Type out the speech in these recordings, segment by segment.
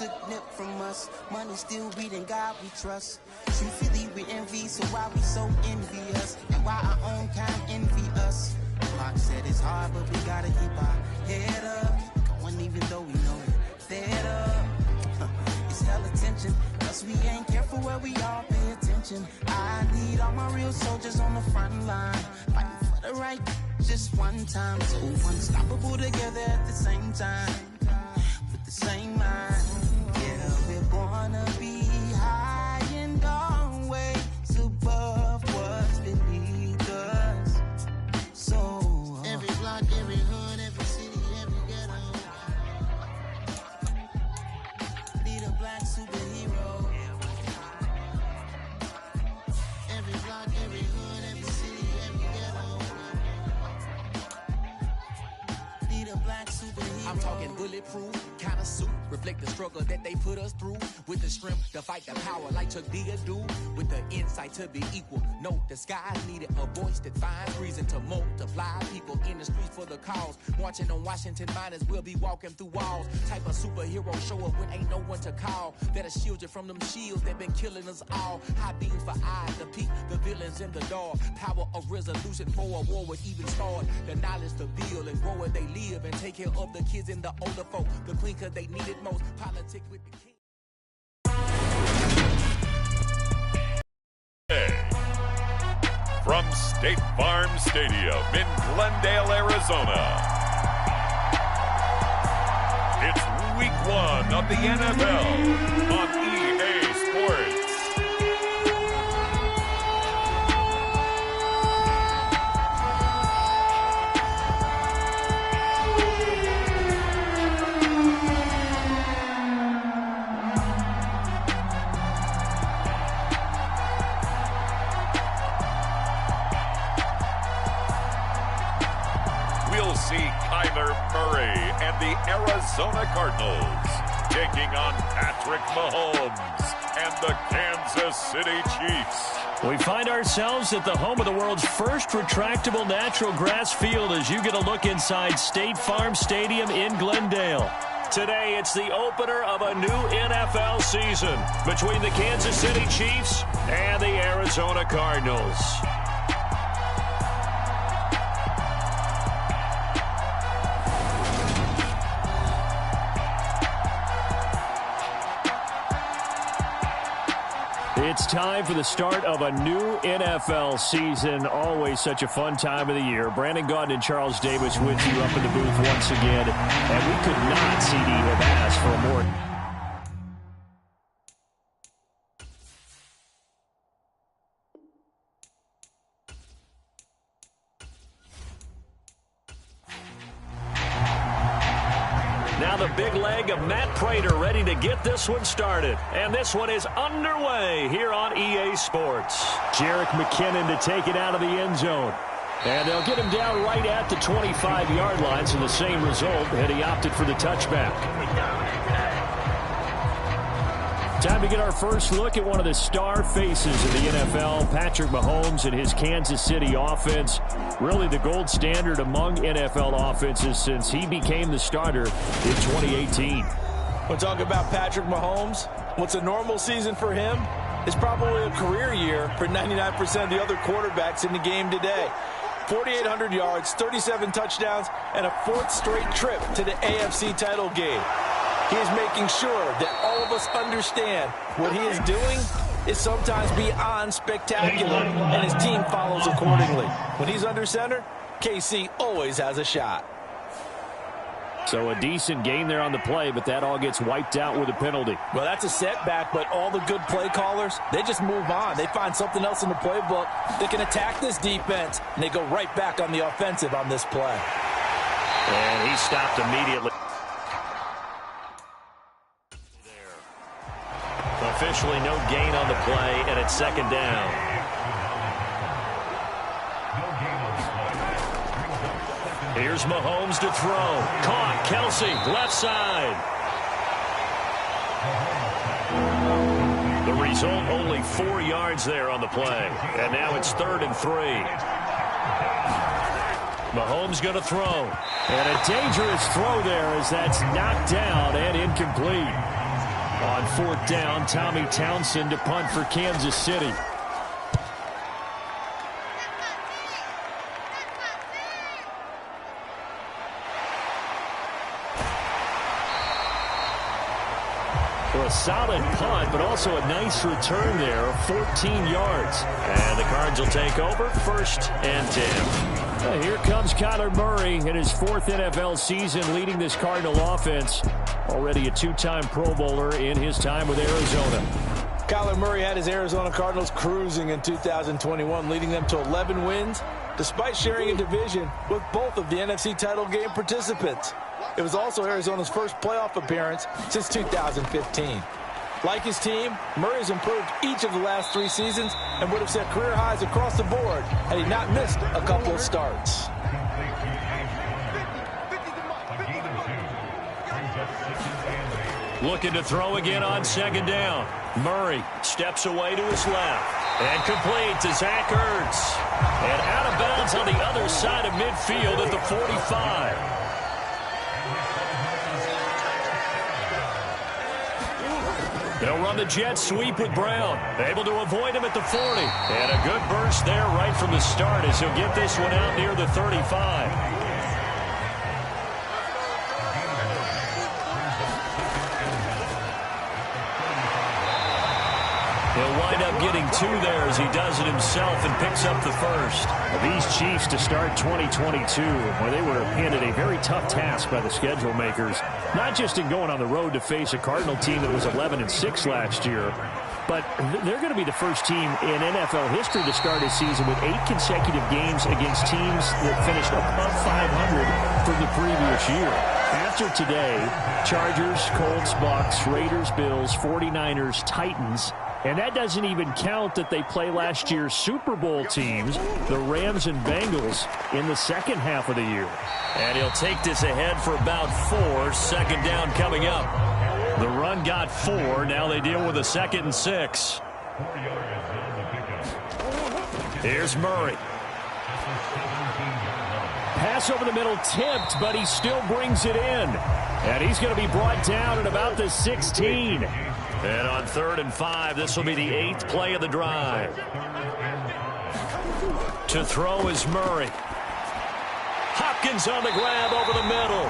took nip from us. Money still reading, God we trust. Truthfully we envy, so why we so envious? And why our own kind envy us? Mark said it's hard, but we gotta keep our head up. Going even though we know it, fed up. It's hella tension, plus we ain't careful where we all pay attention. I need all my real soldiers on the front line, fighting for the right just one time. So unstoppable together at the same time, with the same mind. Yeah, we're gonna be high and always above what's beneath us. So every block, every hood, every city, every ghetto need a black superhero. Every block, every hood, every city, every ghetto need a black superhero. I'm talking bulletproof kind of suit, reflect the struggle that they put us through, with the strength to fight the power like Chuck D do, with the insight to be equal. No disguise needed, a voice that finds reason to multiply. People in the streets for the cause, marching on Washington miners, we'll be walking through walls. Type of superhero show up when ain't no one to call, that'll shield you from them shields that been killing us all. High beams for eyes to peek the villains in the dark. Power of resolution for a war would even start. The knowledge to build and grow where they live, and take care of the kids and the older folk. The clean cause they need it most. Politics with the king. From State Farm Stadium in Glendale, Arizona, it's Week 1 of the NFL on EA Sports. Murray and the Arizona Cardinals taking on Patrick Mahomes and the Kansas City Chiefs. We find ourselves at the home of the world's first retractable natural grass field as you get a look inside State Farm Stadium in Glendale. Today, it's the opener of a new NFL season between the Kansas City Chiefs and the Arizona Cardinals. It's time for the start of a new NFL season. Always such a fun time of the year. Brandon Gaudin and Charles Davis with you up in the booth once again. And we could not, CD, have asked for a more... Now the big leg of Matt Prater ready to get this one started. And this one is underway here on EA Sports. Jerick McKinnon to take it out of the end zone. And they'll get him down right at the 25-yard line, so the same result, and he opted for the touchback. Time to get our first look at one of the star faces of the NFL, Patrick Mahomes and his Kansas City offense. Really the gold standard among NFL offenses since he became the starter in 2018. We'll talk about Patrick Mahomes. What's a normal season for him is probably a career year for 99% of the other quarterbacks in the game today. 4,800 yards, 37 touchdowns, and a fourth straight trip to the AFC title game. He is making sure that all of us understand what he is doing is sometimes beyond spectacular, and his team follows accordingly. When he's under center, KC always has a shot. So a decent gain there on the play, but that all gets wiped out with a penalty. Well, that's a setback, but all the good play callers, they just move on. They find something else in the playbook. They can attack this defense, and they go right back on the offensive on this play. And he stopped immediately. Officially no gain on the play, and it's second down. Here's Mahomes to throw. Caught. Kelsey, left side. The result, only 4 yards there on the play. And now it's 3rd and 3. Mahomes going to throw. And a dangerous throw there as that's knocked down and incomplete. On 4th down, Tommy Townsend to punt for Kansas City. A solid punt, but also a nice return there of 14 yards. And the Cards will take over 1st and 10. Here comes Kyler Murray in his 4th NFL season leading this Cardinal offense. Already a 2-time Pro Bowler in his time with Arizona. Kyler Murray had his Arizona Cardinals cruising in 2021, leading them to 11 wins, despite sharing a division with both of the NFC title game participants. It was also Arizona's first playoff appearance since 2015. Like his team, Murray has improved each of the last 3 seasons and would have set career highs across the board had he not missed a couple of starts. Looking to throw again on 2nd down. Murray steps away to his left and complete to Zach Ertz. And out of bounds on the other side of midfield at the 45. They'll run the jet sweep with Brown. Able to avoid him at the 40. And a good burst there right from the start as he'll get this one out near the 35. He'll wind up getting 2 there as he does it himself and picks up the 1st. These Chiefs to start 2022, where they were handed a very tough task by the schedule makers, not just in going on the road to face a Cardinal team that was 11-6 last year, but they're going to be the first team in NFL history to start a season with 8 consecutive games against teams that finished above 500 from the previous year. After today, Chargers, Colts, Bucks, Raiders, Bills, 49ers, Titans. And that doesn't even count that they play last year's Super Bowl teams, the Rams and Bengals, in the second half of the year. And he'll take this ahead for about 4. 2nd down coming up. The run got 4. Now they deal with a 2nd and 6. Here's Murray. Pass over the middle tipped, but he still brings it in. And he's going to be brought down at about the 16. And on 3rd and 5, this will be the 8th play of the drive. To throw is Murray. Hopkins on the grab over the middle.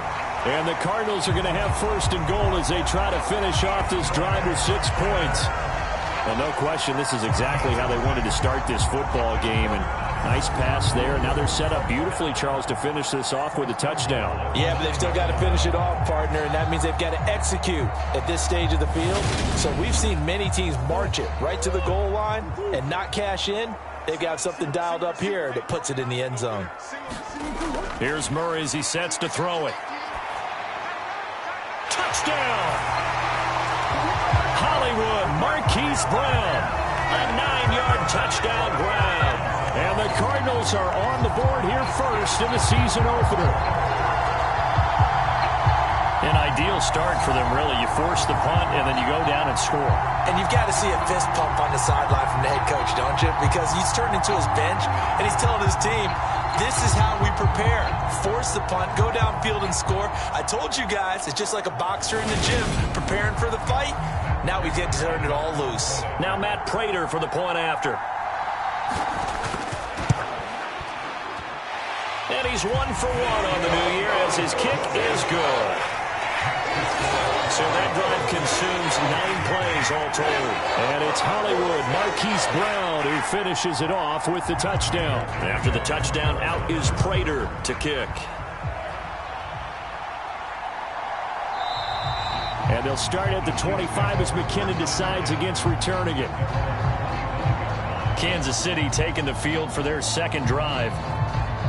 And the Cardinals are going to have 1st and goal as they try to finish off this drive with 6 points. Well, no question, this is exactly how they wanted to start this football game. And nice pass there. Now they're set up beautifully, Charles, to finish this off with a touchdown. Yeah, but they've still got to finish it off, partner, and that means they've got to execute at this stage of the field. So we've seen many teams march it right to the goal line and not cash in. They've got something dialed up here that puts it in the end zone. Here's Murray as he sets to throw it. Touchdown! Hollywood, Marquise Brown. A 9-yard touchdown grab. And the Cardinals are on the board here first in the season opener. An ideal start for them, really. You force the punt, and then you go down and score. And you've got to see a fist pump on the sideline from the head coach, don't you? Because he's turned into his bench, and he's telling his team, this is how we prepare. Force the punt, go downfield and score. I told you guys, it's just like a boxer in the gym preparing for the fight. Now we get to turn it all loose. Now Matt Prater for the point after. And he's 1 for 1 on the new year as his kick is good. So that drive consumes 9 plays all told. And it's Hollywood, Marquise Brown, who finishes it off with the touchdown. After the touchdown, out is Prater to kick. And they'll start at the 25 as McKinnon decides against returning it. Kansas City taking the field for their 2nd drive.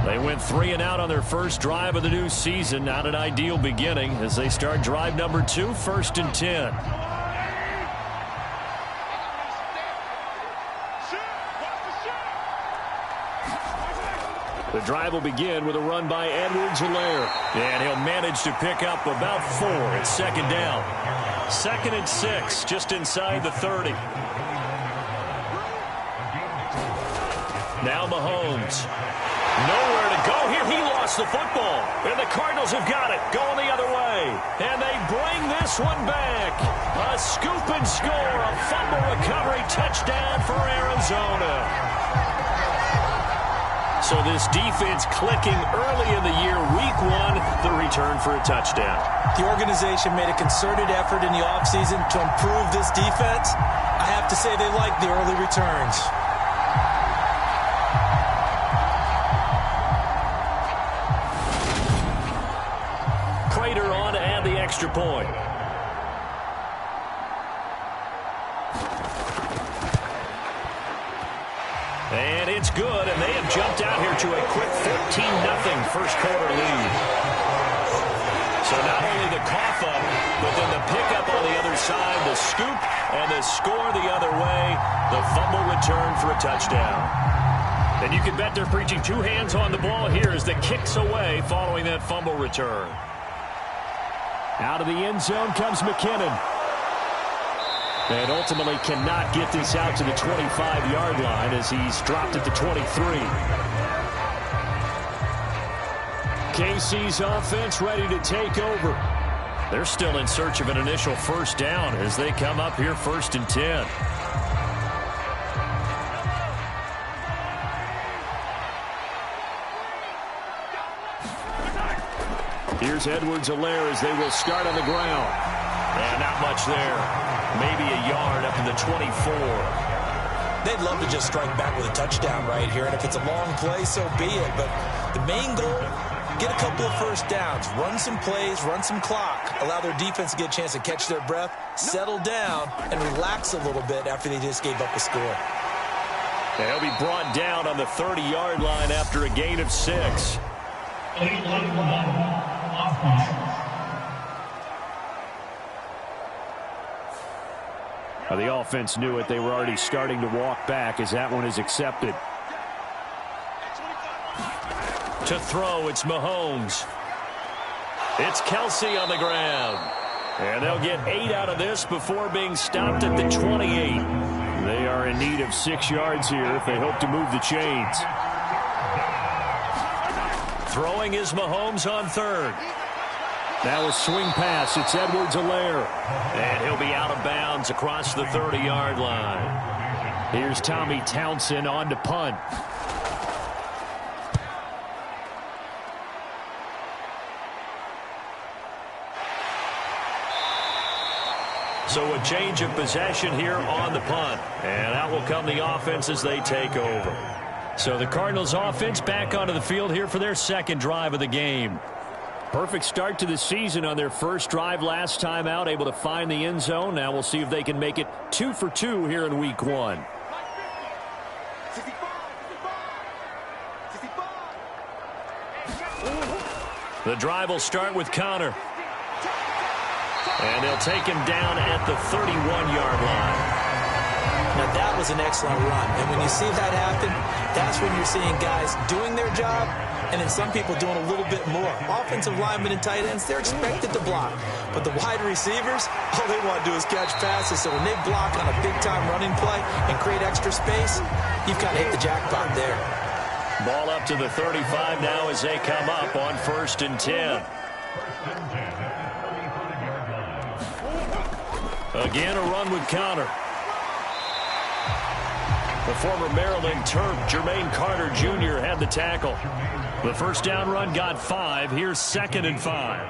They went 3 and out on their first drive of the new season. Not an ideal beginning as they start drive number 2, 1st and 10. The drive will begin with a run by Edwards-Helaire. And he'll manage to pick up about 4 at 2nd down. 2nd and 6, just inside the 30. Now Mahomes. Nowhere to go here. He lost the football. And the Cardinals have got it. Going the other way. And they bring this this one back. A scoop and score. A fumble recovery touchdown for Arizona. So this defense clicking early in the year. Week 1, the return for a touchdown. The organization made a concerted effort in the offseason to improve this defense. I have to say they like the early returns. Prater on to add the extra point. And it's good, and they have jumped out here to a quick 14-0 first quarter lead. So not only the cough up, but then the pickup on the other side, the scoop, and the score the other way, the fumble return for a touchdown. And you can bet they're preaching 2 hands on the ball here as the kick's away following that fumble return. Out of the end zone comes McKinnon. And ultimately cannot get this out to the 25-yard line as he's dropped at the 23. KC's offense ready to take over. They're still in search of an initial first down as they come up here 1st and 10. Here's Edwards-Helaire as they will start on the ground. And not much there. Maybe a yard up to the 24. They'd love to just strike back with a touchdown right here. And if it's a long play, so be it. But the main goal, get a couple of first downs. Run some plays, run some clock. Allow their defense to get a chance to catch their breath, settle down, and relax a little bit after they just gave up a score. They'll be brought down on the 30-yard line after a gain of 6. The offense knew it. They were already starting to walk back as that one is accepted. To throw, it's Mahomes. It's Kelsey on the ground. And they'll get 8 out of this before being stopped at the 28. They are in need of 6 yards here if they hope to move the chains. Throwing is Mahomes on 3rd. Now a swing pass. It's Edwards-Helaire. And he'll be out of bounds across the 30-yard line. Here's Tommy Townsend on to punt. So a change of possession here on the punt. And out will come the offense as they take over. So the Cardinals offense back onto the field here for their 2nd drive of the game. Perfect start to the season on their first drive last time out, able to find the end zone. Now we'll see if they can make it 2 for 2 here in week 1. The drive will start with Connor. And they'll take him down at the 31-yard line. Now, that was an excellent run. And when you see that happen, that's when you're seeing guys doing their job and then some people doing a little bit more. Offensive linemen and tight ends, they're expected to block. But the wide receivers, all they want to do is catch passes. So when they block on a big-time running play and create extra space, you've kind of hit the jackpot there. Ball up to the 35 now as they come up on 1st and 10. Again, a run with Connor. The former Maryland Terp, Jermaine Carter Jr. had the tackle. The first down run got 5. Here's 2nd and 5.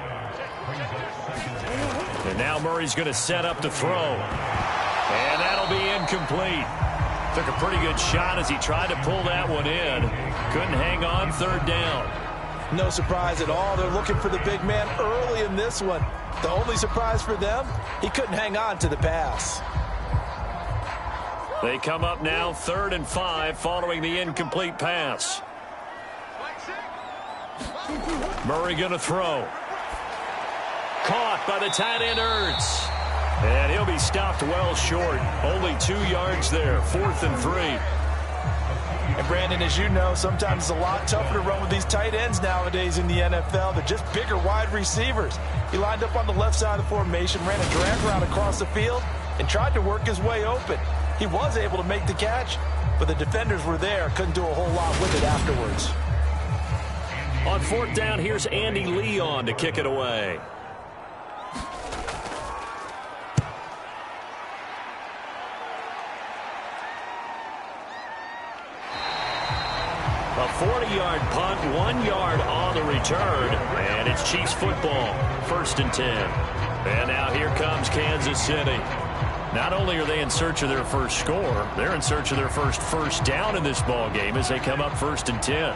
And now Murray's going to set up to throw. And that'll be incomplete. Took a pretty good shot as he tried to pull that one in. Couldn't hang on. 3rd down. No surprise at all. They're looking for the big man early in this one. The only surprise for them, he couldn't hang on to the pass. They come up now 3rd and 5 following the incomplete pass. Murray going to throw. Caught by the tight end Ertz. And he'll be stopped well short. Only 2 yards there. 4th and 3. And Brandon, as you know, sometimes it's a lot tougher to run with these tight ends nowadays in the NFL. They're just bigger wide receivers. He lined up on the left side of the formation, ran a drag route across the field, and tried to work his way open. He was able to make the catch, but the defenders were there, couldn't do a whole lot with it afterwards. On 4th down, here's Andy Lee on to kick it away. A 40-yard punt, 1 yard on the return, and it's Chiefs football, 1st and 10. And now here comes Kansas City. Not only are they in search of their first score, they're in search of their first down in this ball game as they come up 1st and 10.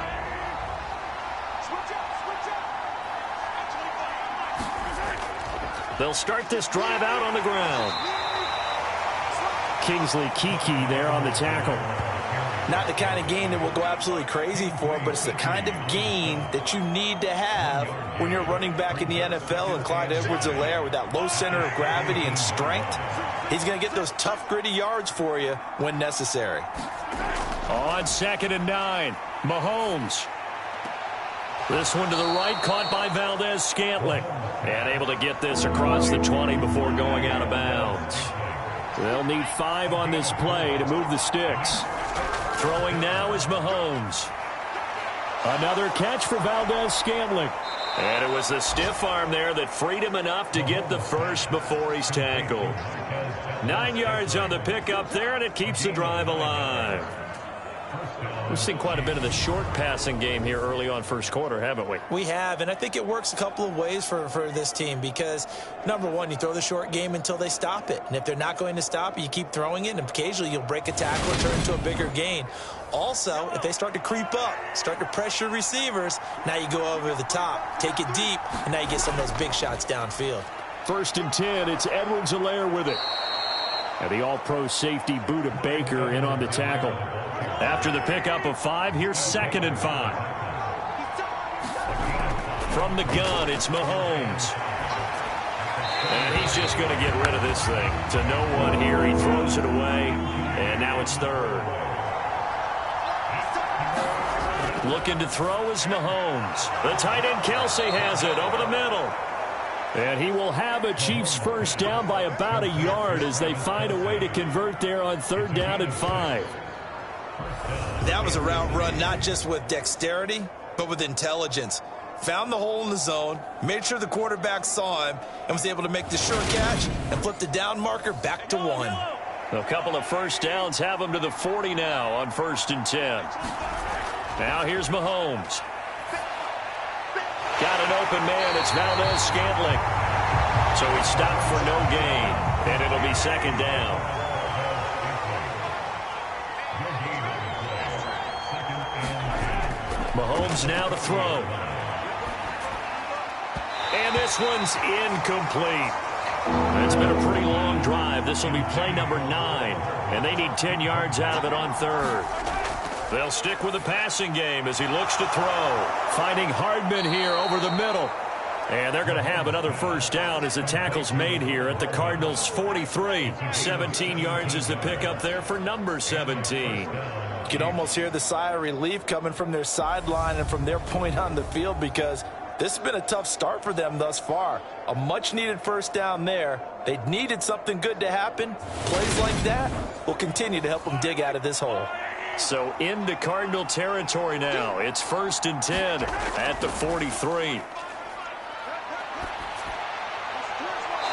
They'll start this drive out on the ground. Kingsley Kiki there on the tackle. Not the kind of gain that we'll go absolutely crazy for, but it's the kind of gain that you need to have when you're running back in the NFL. And Clyde Edwards-Helaire, with that low center of gravity and strength, he's going to get those tough, gritty yards for you when necessary. On 2nd and 9, Mahomes. This one to the right, caught by Valdez-Scantling. And able to get this across the 20 before going out of bounds. They'll need 5 on this play to move the sticks. Throwing now is Mahomes. Another catch for Valdez-Scantling. And it was the stiff arm there that freed him enough to get the first before he's tackled. 9 yards on the pickup there, and it keeps the drive alive. We've seen quite a bit of the short passing game here early on first quarter, haven't we? We have, and I think it works a couple of ways for this team because, number one, you throw the short game until they stop it. And if they're not going to stop it, you keep throwing it, and occasionally you'll break a tackle and turn into a bigger gain. Also, if they start to creep up, start to pressure receivers, now you go over the top, take it deep, and now you get some of those big shots downfield. 1st and 10, it's Edwards-Helaire with it. And the all-pro safety Buda Baker in on the tackle. After the pickup of 5, here's 2nd and 5. From the gun, it's Mahomes. And he's just going to get rid of this thing. To no one here, he throws it away, and now it's 3rd. Looking to throw is Mahomes. The tight end Kelsey has it over the middle. And he will have a Chiefs first down by about a yard as they find a way to convert there on 3rd down and 5. That was a route run not just with dexterity, but with intelligence. Found the hole in the zone, made sure the quarterback saw him, and was able to make the short catch and flip the down marker back to 1. A couple of first downs have him to the 40 now on 1st and 10. Now here's Mahomes. Got an open man. It's Valdez-Scantling. So he stopped for no gain, and it'll be 2nd down. Mahomes now to throw. And this one's incomplete. It's been a pretty long drive. This will be play number 9, and they need 10 yards out of it on 3rd. They'll stick with the passing game as he looks to throw. Finding Hardman here over the middle. And they're going to have another first down as the tackle's made here at the Cardinals' 43. 17 yards is the pickup there for number 17. You can almost hear the sigh of relief coming from their sideline and from their point on the field because this has been a tough start for them thus far. A much-needed first down there. They needed something good to happen. Plays like that will continue to help them dig out of this hole. So into Cardinal territory now. It's 1st and 10 at the 43.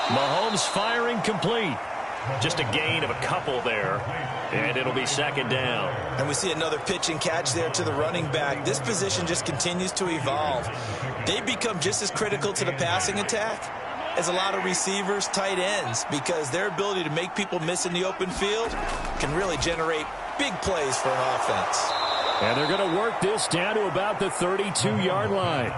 Mahomes firing complete. Just a gain of a couple there. And it'll be 2nd down. And we see another pitch and catch there to the running back. This position just continues to evolve. They become just as critical to the passing attack as a lot of receivers, tight ends, because their ability to make people miss in the open field can really generate big plays for an offense. And they're going to work this down to about the 32-yard line.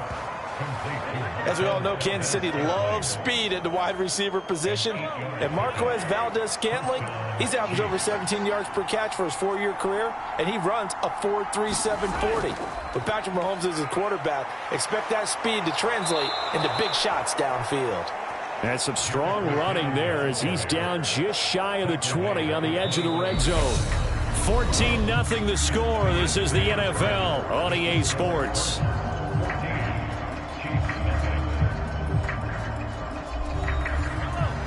As we all know, Kansas City loves speed at the wide receiver position. And Marquez Valdez-Scantling, he's averaged over 17 yards per catch for his 4-year career, and he runs a 4.37 40. With Patrick Mahomes as his quarterback, expect that speed to translate into big shots downfield. And some strong running there as he's down just shy of the 20 on the edge of the red zone. 14-0 the score. This is the NFL on EA Sports.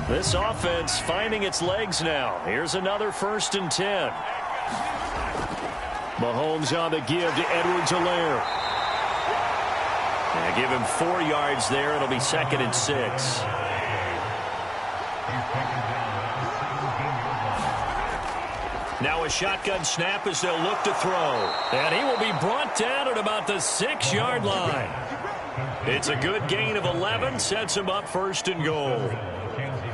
This offense finding its legs now. Here's another 1st and 10. Mahomes on the give to Edwards-Helaire. And give him 4 yards there. It'll be 2nd and 6. Now a shotgun snap as they'll look to throw. And he will be brought down at about the 6-yard line. It's a good gain of 11, sets him up first and goal.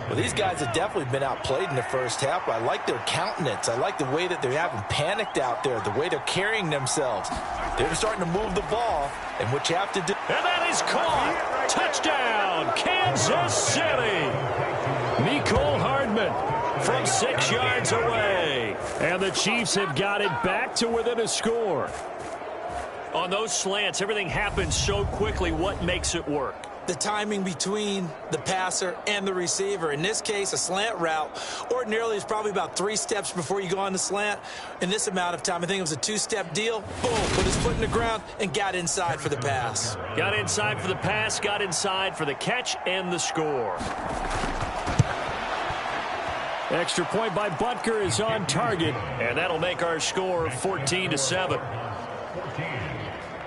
Well, these guys have definitely been outplayed in the first half. I like their countenance. I like the way that they haven't panicked out there, the way they're carrying themselves. They're starting to move the ball, and what you have to do. And that is caught. Touchdown, Kansas City. Nicole Hardman from 6 yards away. And the Chiefs have got it back to within a score. On those slants, everything happens so quickly. What makes it work? The timing between the passer and the receiver. In this case, a slant route ordinarily is probably about 3 steps before you go on the slant. In this amount of time, I think it was a 2-step deal. Boom, put his foot in the ground and got inside for the pass. Got inside for the pass, got inside for the catch and the score. Extra point by Butker is on target, and that'll make our score 14-7.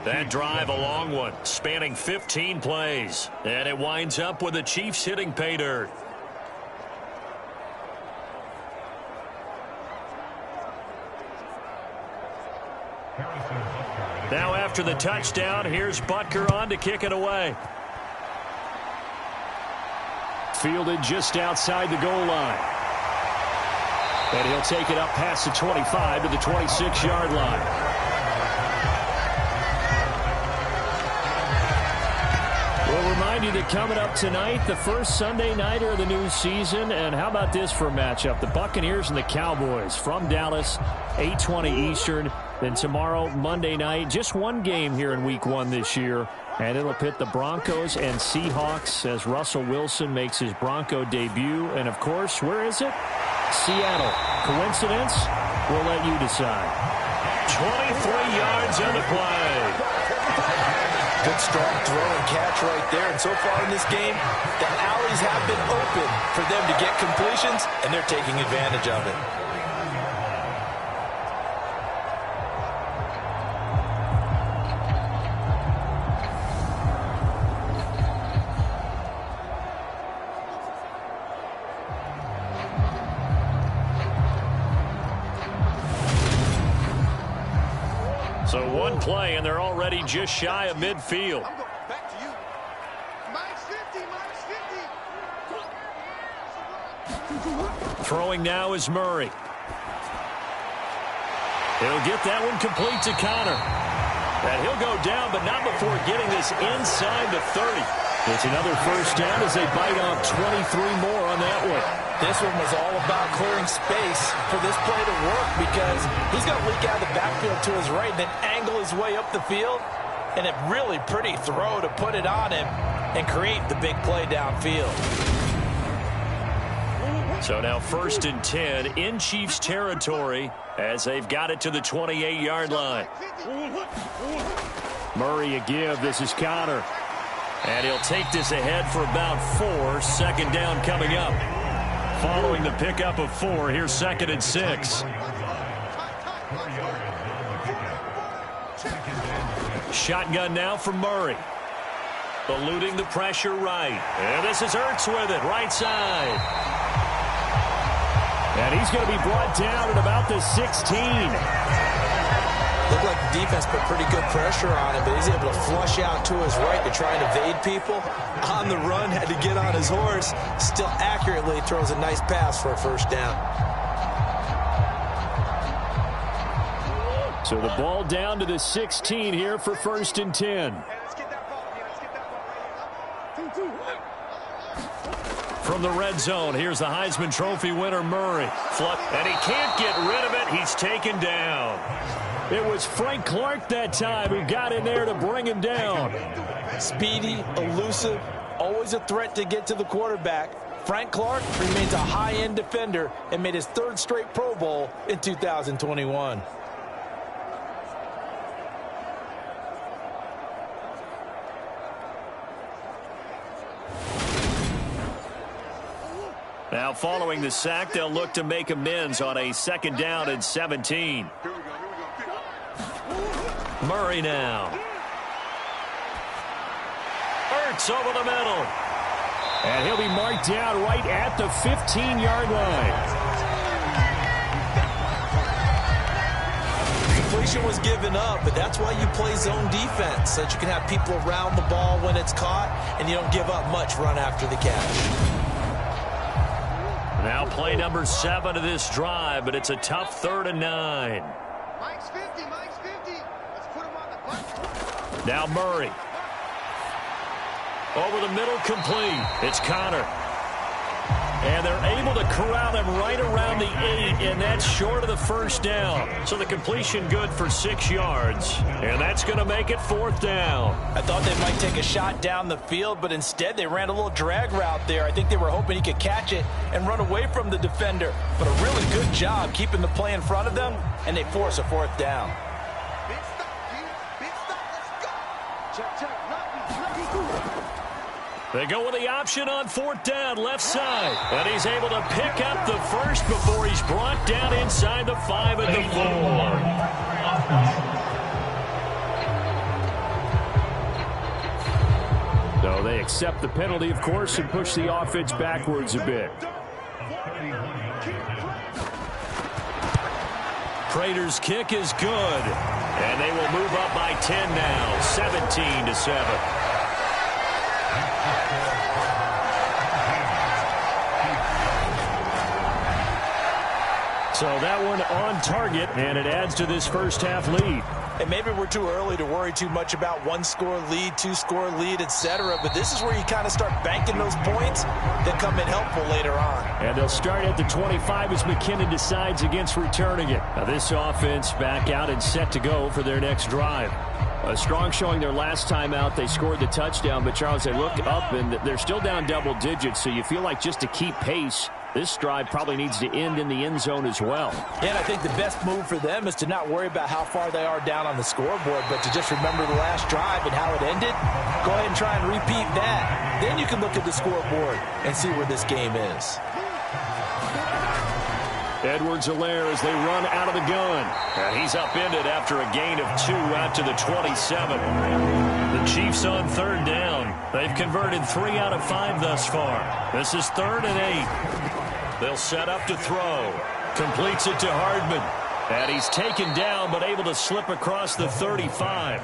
That drive, a long one, spanning 15 plays. And it winds up with the Chiefs hitting pay dirt. Now after the touchdown, here's Butker on to kick it away. Fielded just outside the goal line. And he'll take it up past the 25 to the 26-yard line. We'll remind you that coming up tonight, the first Sunday nighter of the new season. And how about this for a matchup? The Buccaneers and the Cowboys from Dallas, 8:20 Eastern. Then tomorrow, Monday night, just one game here in Week 1 this year. And it'll pit the Broncos and Seahawks as Russell Wilson makes his Bronco debut. And, of course, where is it? Seattle. Coincidence? We'll let you decide. 23 yards on the play. Good strong throw and catch right there. And so far in this game, the alleys have been open for them to get completions, and they're taking advantage of it. So one play, and they're already just shy of midfield. Back to you. Minus 50. Throwing now is Murray. He'll get that one complete to Connor. And he'll go down, but not before getting this inside the 30. It's another first down as they bite off 23 more on that one. This one was all about clearing space for this play to work because he's going to leak out of the backfield to his right and then angle his way up the field. And a really pretty throw to put it on him and create the big play downfield. So now 1st and 10 in Chiefs territory as they've got it to the 28-yard line. Murray a give. This is Connor. And he'll take this ahead for about 4. Second down coming up. Following the pickup of 4, here's 2nd and 6. Shotgun now for Murray. Eluding the pressure right. And this is Ertz with it, right side. And he's going to be brought down at about the 16. Looked like the defense put pretty good pressure on him, but he's able to flush out to his right to try and evade people. On the run, had to get on his horse. Still accurately throws a nice pass for a first down. So the ball down to the 16 here for 1st and 10. From the red zone, here's the Heisman Trophy winner, Murray. And he can't get rid of it. He's taken down. It was Frank Clark that time who got in there to bring him down. Speedy, elusive, always a threat to get to the quarterback. Frank Clark remains a high-end defender and made his 3rd straight Pro Bowl in 2021. Now following the sack, they'll look to make amends on a 2nd down and 17. Murray now. Ertz over the middle. And he'll be marked down right at the 15-yard line. separation was given up, but that's why you play zone defense, so that you can have people around the ball when it's caught, and you don't give up much run after the catch. Now play number 7 of this drive, but it's a tough 3rd and 9. Mike's 50, Mike's 50. Let's put him on the button. Now Murray. Over the middle, complete. It's Connor. And they're able to corral him right around the 8, and that's short of the first down. So the completion good for 6 yards, and that's going to make it 4th down. I thought they might take a shot down the field, but instead they ran a little drag route there. I think they were hoping he could catch it and run away from the defender. But a really good job keeping the play in front of them, and they force a 4th down. Big stop, dude. Big stop. Let's go. Check, check. Lucky. They go with the option on 4th down, left side. And he's able to pick up the first before he's brought down inside the 5 at the 4. So they accept the penalty, of course, and push the offense backwards a bit. Prater's kick is good. And they will move up by 10 now, 17-7. So that one on target, and it adds to this first half lead. And maybe we're too early to worry too much about 1-score lead, 2-score lead, etc. But this is where you kind of start banking those points that come in helpful later on. And they'll start at the 25 as McKinnon decides against returning it. Now this offense back out and set to go for their next drive. A strong showing their last time out. They scored the touchdown, but Charles, they look up and they're still down double digits, so you feel like just to keep pace, this drive probably needs to end in the end zone as well. Yeah, and I think the best move for them is to not worry about how far they are down on the scoreboard, but to just remember the last drive and how it ended. Go ahead and try and repeat that. Then you can look at the scoreboard and see where this game is. Edwards-Helaire as they run out of the gun. And he's upended after a gain of 2 out to the 27. The Chiefs on 3rd down. They've converted 3 out of 5 thus far. This is 3rd and 8. They'll set up to throw. Completes it to Hardman. And he's taken down but able to slip across the 35.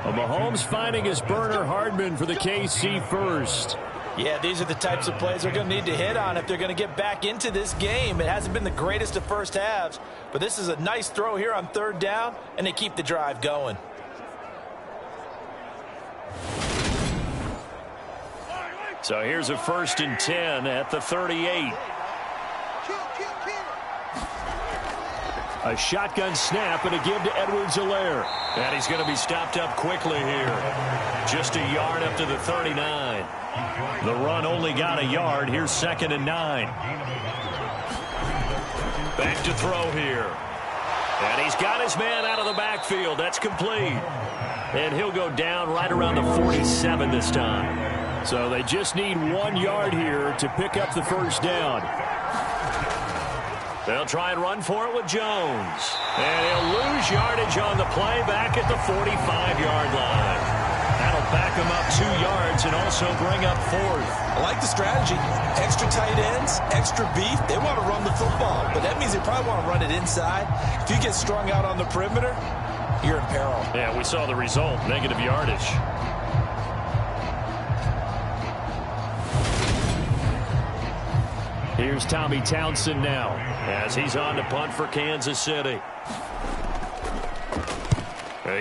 Mahomes finding his burner Hardman for the KC first. Yeah, these are the types of plays they're going to need to hit on if they're going to get back into this game. It hasn't been the greatest of first halves, but this is a nice throw here on 3rd down, and they keep the drive going. So here's a 1st and 10 at the 38. A shotgun snap and a give to Edwards-Helaire. And he's going to be stopped up quickly here. Just a yard up to the 39. The run only got a yard. Here's 2nd and 9. Back to throw here. And he's got his man out of the backfield. That's complete. And he'll go down right around the 47 this time. So they just need 1 yard here to pick up the first down. They'll try and run for it with Jones. And he'll lose yardage on the play back at the 45-yard line. That'll back him up 2 yards and also bring up 4th. I like the strategy. Extra tight ends, extra beef. They want to run the football, but that means they probably want to run it inside. If you get strung out on the perimeter, you're in peril. Yeah, we saw the result, negative yardage. Here's Tommy Townsend now as he's on to punt for Kansas City.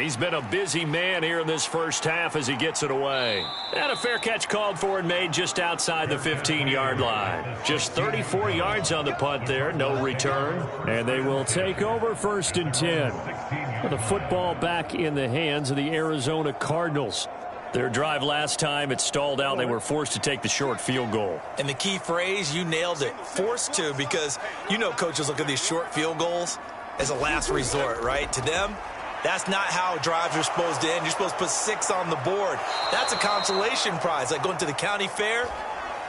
He's been a busy man here in this first half as he gets it away. And a fair catch called for and made just outside the 15-yard line. Just 34 yards on the punt there, no return. And they will take over 1st and 10. The football back in the hands of the Arizona Cardinals. Their drive last time, it stalled out. They were forced to take the short field goal. And the key phrase, you nailed it, forced to, because you know coaches look at these short field goals as a last resort, right? To them, that's not how drives are supposed to end. You're supposed to put 6 on the board. That's a consolation prize. Like going to the county fair,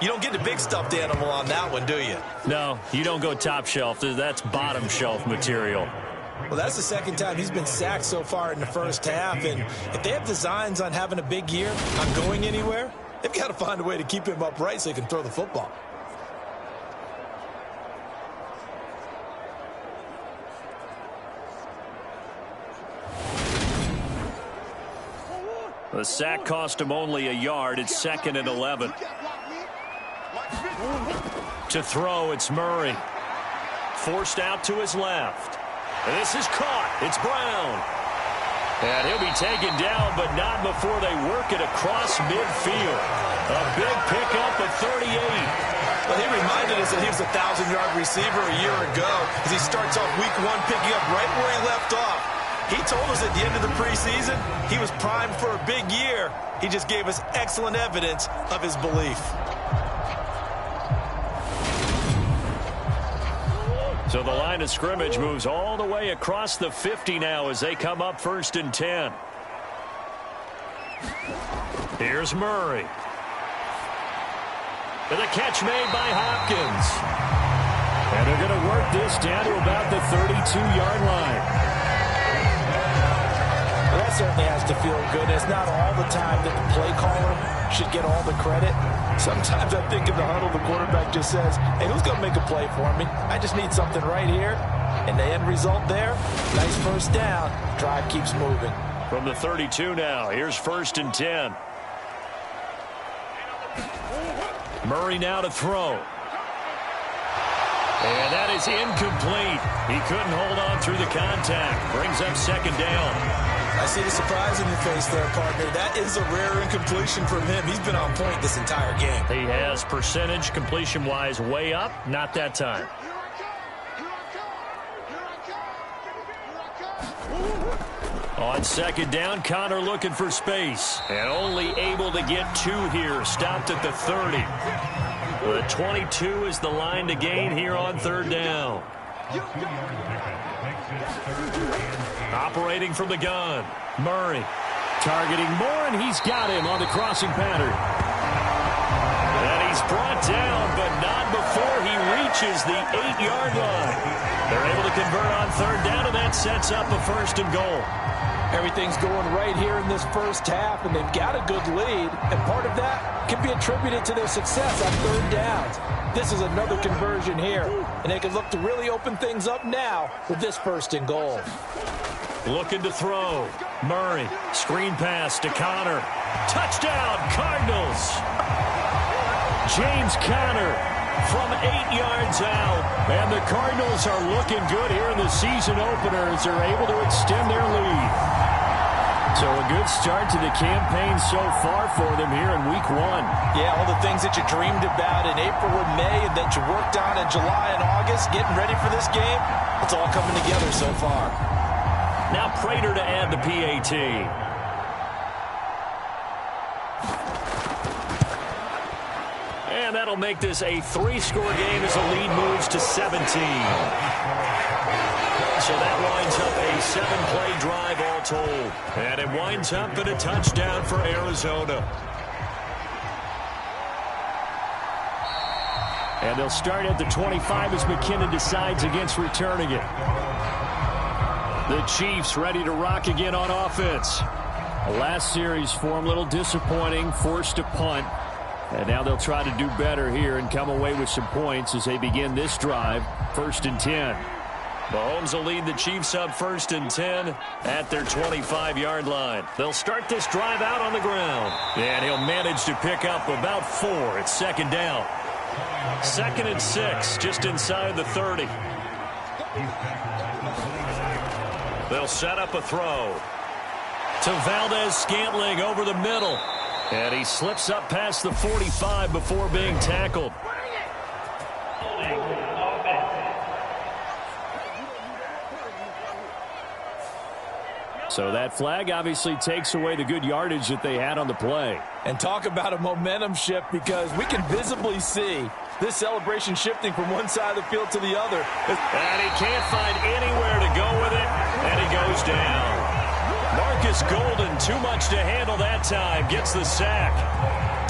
you don't get the big stuffed animal on that one, do you? No, you don't go top shelf. That's bottom shelf material. Well, that's the 2nd time he's been sacked so far in the first half. And if they have designs on having a big year, on going anywhere, they've got to find a way to keep him upright so he can throw the football. The sack cost him only a yard. It's 2nd and 11. To throw, it's Murray. Forced out to his left. And this is caught. It's Brown. And he'll be taken down, but not before they work it across midfield. A big pickup of 38. Well, he reminded us that he was a 1,000-yard receiver a year ago as he starts off week 1 picking up right where he left off. He told us at the end of the preseason he was primed for a big year. He just gave us excellent evidence of his belief. So the line of scrimmage moves all the way across the 50 now as they come up 1st and 10. Here's Murray. And the catch made by Hopkins. And they're going to work this down to about the 32-yard line. Well, that certainly has to feel good. It's not all the time that the play caller should get all the credit. Sometimes I think in the huddle, the quarterback just says, hey, who's going to make a play for me? I just need something right here. And the end result there, nice first down. Drive keeps moving. From the 32 now, here's 1st and 10. Murray now to throw. And that is incomplete. He couldn't hold on through the contact. Brings up 2nd down. I see the surprise in your face there, partner. That is a rare incompletion from him. He's been on point this entire game. He has percentage completion-wise way up. Not that time. On 2nd down, Connor looking for space. And only able to get 2 here. Stopped at the 30. The 22 is the line to gain here on 3rd down. Operating from the gun, Murray. Targeting Moore, and he's got him on the crossing pattern. And he's brought down, but not before he reaches the 8-yard line. They're able to convert on 3rd down, and that sets up a 1st and goal. Everything's going right here in this first half, and they've got a good lead. And part of that can be attributed to their success on 3rd downs. This is another conversion here, and they can look to really open things up now with this 1st and goal. Looking to throw. Murray. Screen pass to Connor. Touchdown, Cardinals. James Conner from 8 yards out. And the Cardinals are looking good here in the season opener as they're able to extend their lead. So a good start to the campaign so far for them here in week 1. Yeah, all the things that you dreamed about in April and May and that you worked on in July and August, getting ready for this game, it's all coming together so far. Now Prater to add the PAT. And that'll make this a 3-score game as the lead moves to 17. So that winds up a 7-play drive all told. And it winds up in a touchdown for Arizona. And they'll start at the 25 as McKinnon decides against returning it. The Chiefs ready to rock again on offense. The last series for them a little disappointing, forced to punt. And now they'll try to do better here and come away with some points as they begin this drive. 1st and 10. Mahomes will lead the Chiefs up 1st and 10 at their 25-yard line. They'll start this drive out on the ground. And he'll manage to pick up about 4. It's 2nd down. 2nd and 6, just inside the 30. They'll set up a throw to Valdez-Scantling over the middle. And he slips up past the 45 before being tackled. So that flag obviously takes away the good yardage that they had on the play. And talk about a momentum shift, because we can visibly see this celebration shifting from one side of the field to the other. And he can't find anywhere to go with it, and he goes down. Marcus Golden, too much to handle that time, gets the sack.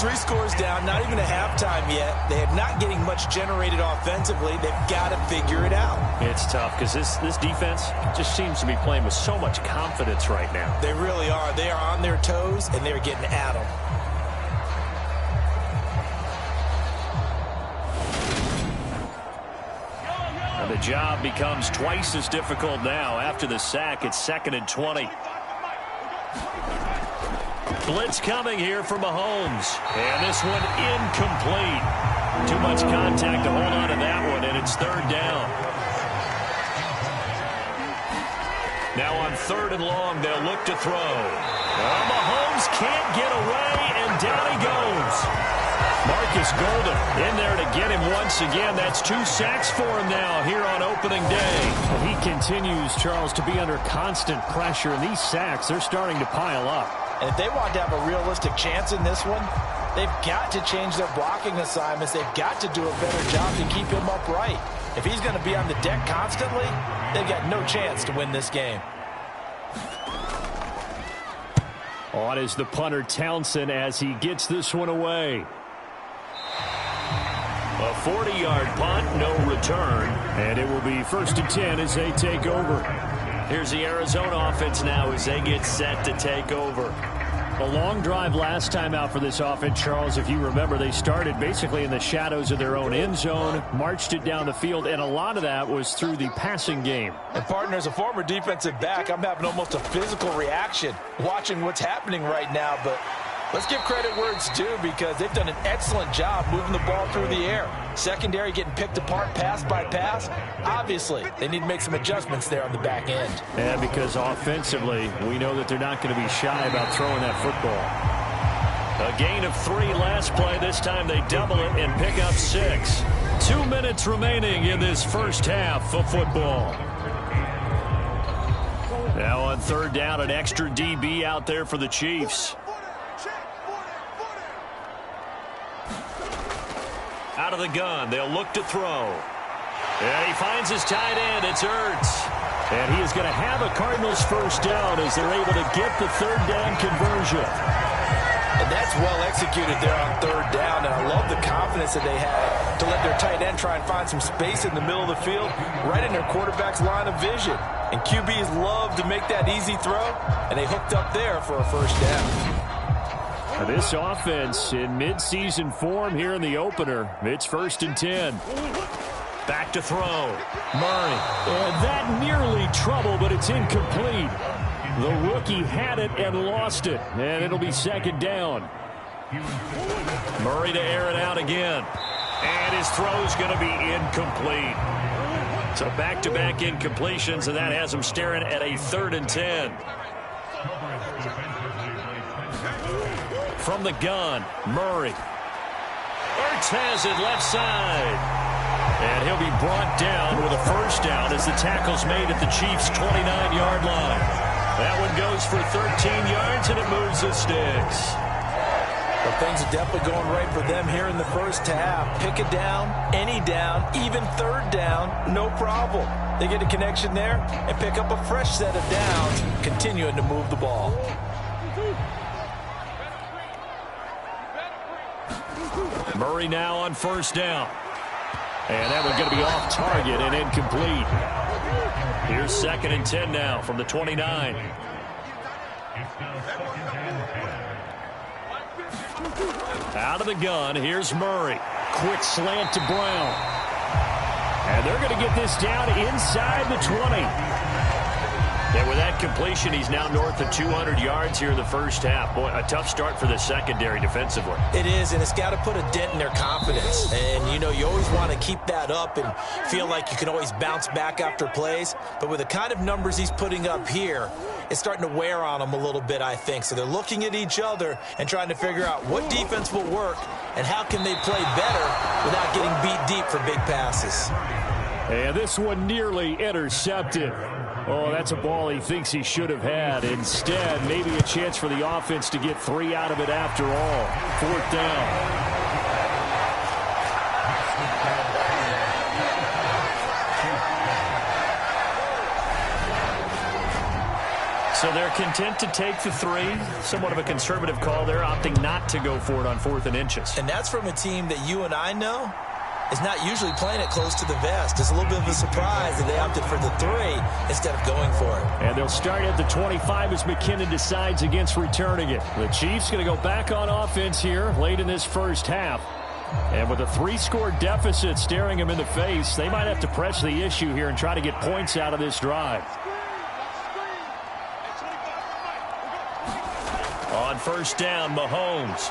3 scores down, not even a halftime yet. They are not getting much generated offensively. They've got to figure it out. It's tough because this defense just seems to be playing with so much confidence right now. They really are. They are on their toes, and they're getting at them. And the job becomes twice as difficult now. After the sack, it's 2nd and 20. Blitz coming here for Mahomes. And this one incomplete. Too much contact to hold on to that one, and it's third down. Now on 3rd and long, they'll look to throw. Well, Mahomes can't get away, and down he goes. Marcus Golden in there to get him once again. That's 2 sacks for him now here on opening day. Well, he continues, Charles, to be under constant pressure, and these sacks, they're starting to pile up. And if they want to have a realistic chance in this one, they've got to change their blocking assignments. They've got to do a better job to keep him upright. If he's going to be on the deck constantly, they've got no chance to win this game. On is the punter Townsend as he gets this one away. A 40-yard punt, no return. And it will be 1st and 10 as they take over. Here's the Arizona offense now as they get set to take over. A long drive last time out for this offense, Charles. If you remember, they started basically in the shadows of their own end zone, marched it down the field, and a lot of that was through the passing game. And, partner, as a former defensive back, I'm having almost a physical reaction watching what's happening right now. But let's give credit where it's due because they've done an excellent job moving the ball through the air. Secondary getting picked apart pass by pass. Obviously, they need to make some adjustments there on the back end. Yeah, because offensively, we know that they're not going to be shy about throwing that football. A gain of 3 last play. This time they double it and pick up 6. 2 minutes remaining in this first half of football. Now on 3rd down, an extra DB out there for the Chiefs. Out of the gun, they'll look to throw. And he finds his tight end. It's Ertz. And he is going to have a Cardinals first down as they're able to get the 3rd down conversion. And that's well executed there on 3rd down. And I love the confidence that they had to let their tight end try and find some space in the middle of the field, right in their quarterback's line of vision. And QBs love to make that easy throw, and they hooked up there for a first down. This offense in midseason form here in the opener. It's 1st and 10. Back to throw. Murray. And that nearly trouble, but it's incomplete. The rookie had it and lost it. And it'll be 2nd down. Murray to air it out again. And his throw's going to be incomplete. So back-to-back incompletions, and that has him staring at a 3rd and 10. From the gun, Murray. Ertz has it left side. And he'll be brought down with a first down as the tackle's made at the Chiefs' 29-yard line. That one goes for 13 yards, and it moves the sticks. Well, things are definitely going right for them here in the first half. Pick a down, any down, even 3rd down, no problem. They get a connection there and pick up a fresh set of downs, continuing to move the ball. Murray now on 1st down. And that one's going to be off target and incomplete. Here's 2nd and 10 now from the 29. Out of the gun, here's Murray. Quick slant to Brown. And they're going to get this down inside the 20. And with that completion, he's now north of 200 yards here in the first half. Boy, a tough start for the secondary defensively. It is, and it's got to put a dent in their confidence. And, you know, you always want to keep that up and feel like you can always bounce back after plays. But with the kind of numbers he's putting up here, it's starting to wear on them a little bit, I think. So they're looking at each other and trying to figure out what defense will work and how can they play better without getting beat deep for big passes. And this one nearly intercepted. Oh, that's a ball he thinks he should have had. Instead, maybe a chance for the offense to get 3 out of it after all. 4th down. So they're content to take the 3. Somewhat of a conservative call there, opting not to go for it on 4th and inches. And that's from a team that you and I know is not usually playing it close to the vest. It's a little bit of a surprise that they opted for the 3 instead of going for it. And they'll start at the 25 as McKinnon decides against returning it. The Chiefs going to go back on offense here late in this first half. And with a 3-score deficit staring them in the face, they might have to press the issue here and try to get points out of this drive. On first down, Mahomes.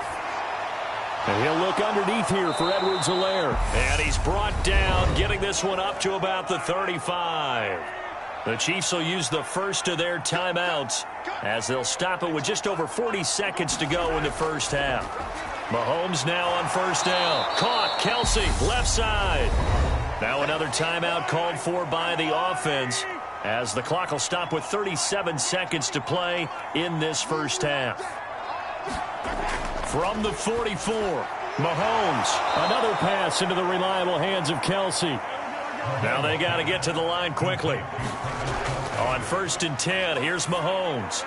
And he'll look underneath here for Edwards-Helaire. And he's brought down, getting this one up to about the 35. The Chiefs will use the first of their timeouts as they'll stop it with just over 40 seconds to go in the first half. Mahomes now on first down. Caught. Kelsey, left side. Now another timeout called for by the offense as the clock will stop with 37 seconds to play in this first half. From the 44, Mahomes. Another pass into the reliable hands of Kelsey. Now they got to get to the line quickly. On 1st and 10, here's Mahomes.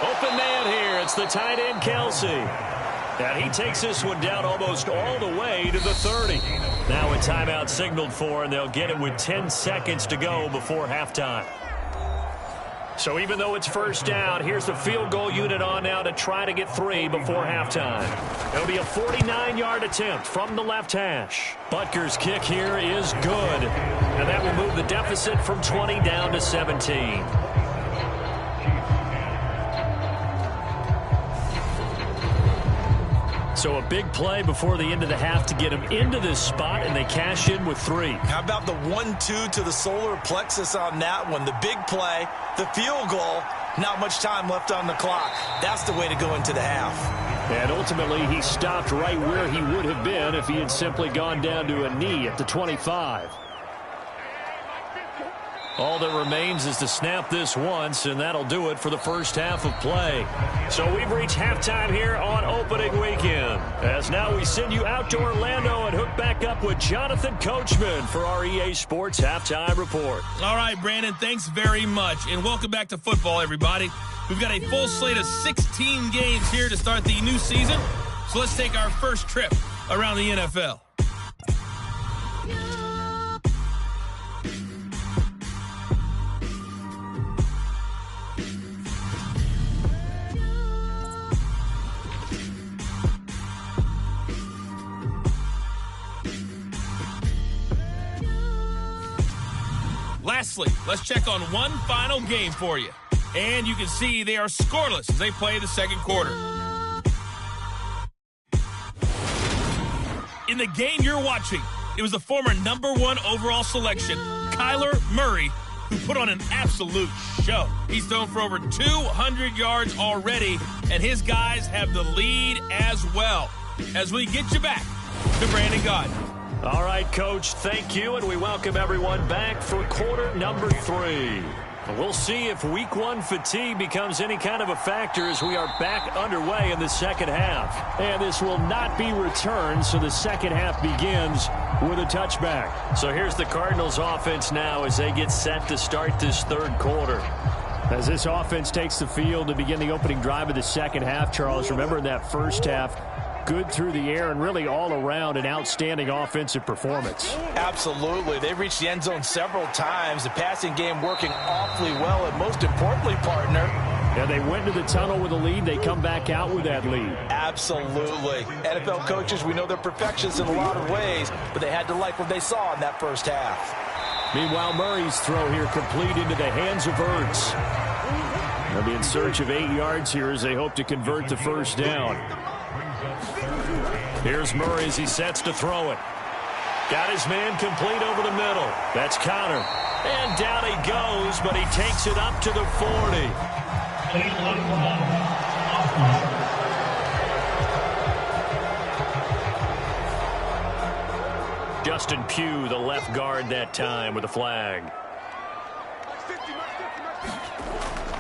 Open man here. It's the tight end, Kelsey. And he takes this one down almost all the way to the 30. Now a timeout signaled for, and they'll get it with 10 seconds to go before halftime. So even though it's first down, here's the field goal unit on now to try to get 3 before halftime. It'll be a 49-yard attempt from the left hash. Butker's kick here is good, and that will move the deficit from 20 down to 17. So a big play before the end of the half to get him into this spot, and they cash in with 3. How about the 1-2 to the solar plexus on that one? The big play, the field goal, not much time left on the clock. That's the way to go into the half. And ultimately, he stopped right where he would have been if he had simply gone down to a knee at the 25. All that remains is to snap this once, and that'll do it for the first half of play. So we've reached halftime here on opening weekend. As now we send you out to Orlando and hook back up with Jonathan Coachman for our EA Sports Halftime Report. All right, Brandon, thanks very much. And welcome back to football, everybody. We've got a full slate of 16 games here to start the new season. So let's take our first trip around the NFL. Lastly, let's check on one final game for you. And you can see they are scoreless as they play the second quarter. In the game you're watching, it was the former #1 overall selection, Kyler Murray, who put on an absolute show. He's thrown for over 200 yards already, and his guys have the lead as well. As we get you back to Brandon Gaudin. All right, Coach, thank you, and we welcome everyone back for quarter number 3. We'll see if week 1 fatigue becomes any kind of a factor as we are back underway in the second half. And this will not be returned, so the second half begins with a touchback. So here's the Cardinals offense now as they get set to start this third quarter. As this offense takes the field to begin the opening drive of the second half, Charles, remember in that first half, good through the air and really all around an outstanding offensive performance. Absolutely. They reached the end zone several times. The passing game working awfully well, and most importantly, partner, yeah, they went to the tunnel with a lead. They come back out with that lead. Absolutely. NFL coaches, we know they're perfectionists in a lot of ways, but they had to like what they saw in that first half. Meanwhile, Murray's throw here complete into the hands of Ertz. They'll be in search of 8 yards here as they hope to convert the first down. Here's Murray as he sets to throw it. Got his man complete over the middle. That's Connor. And down he goes, but he takes it up to the 40. Justin Pugh, the left guard that time with a flag.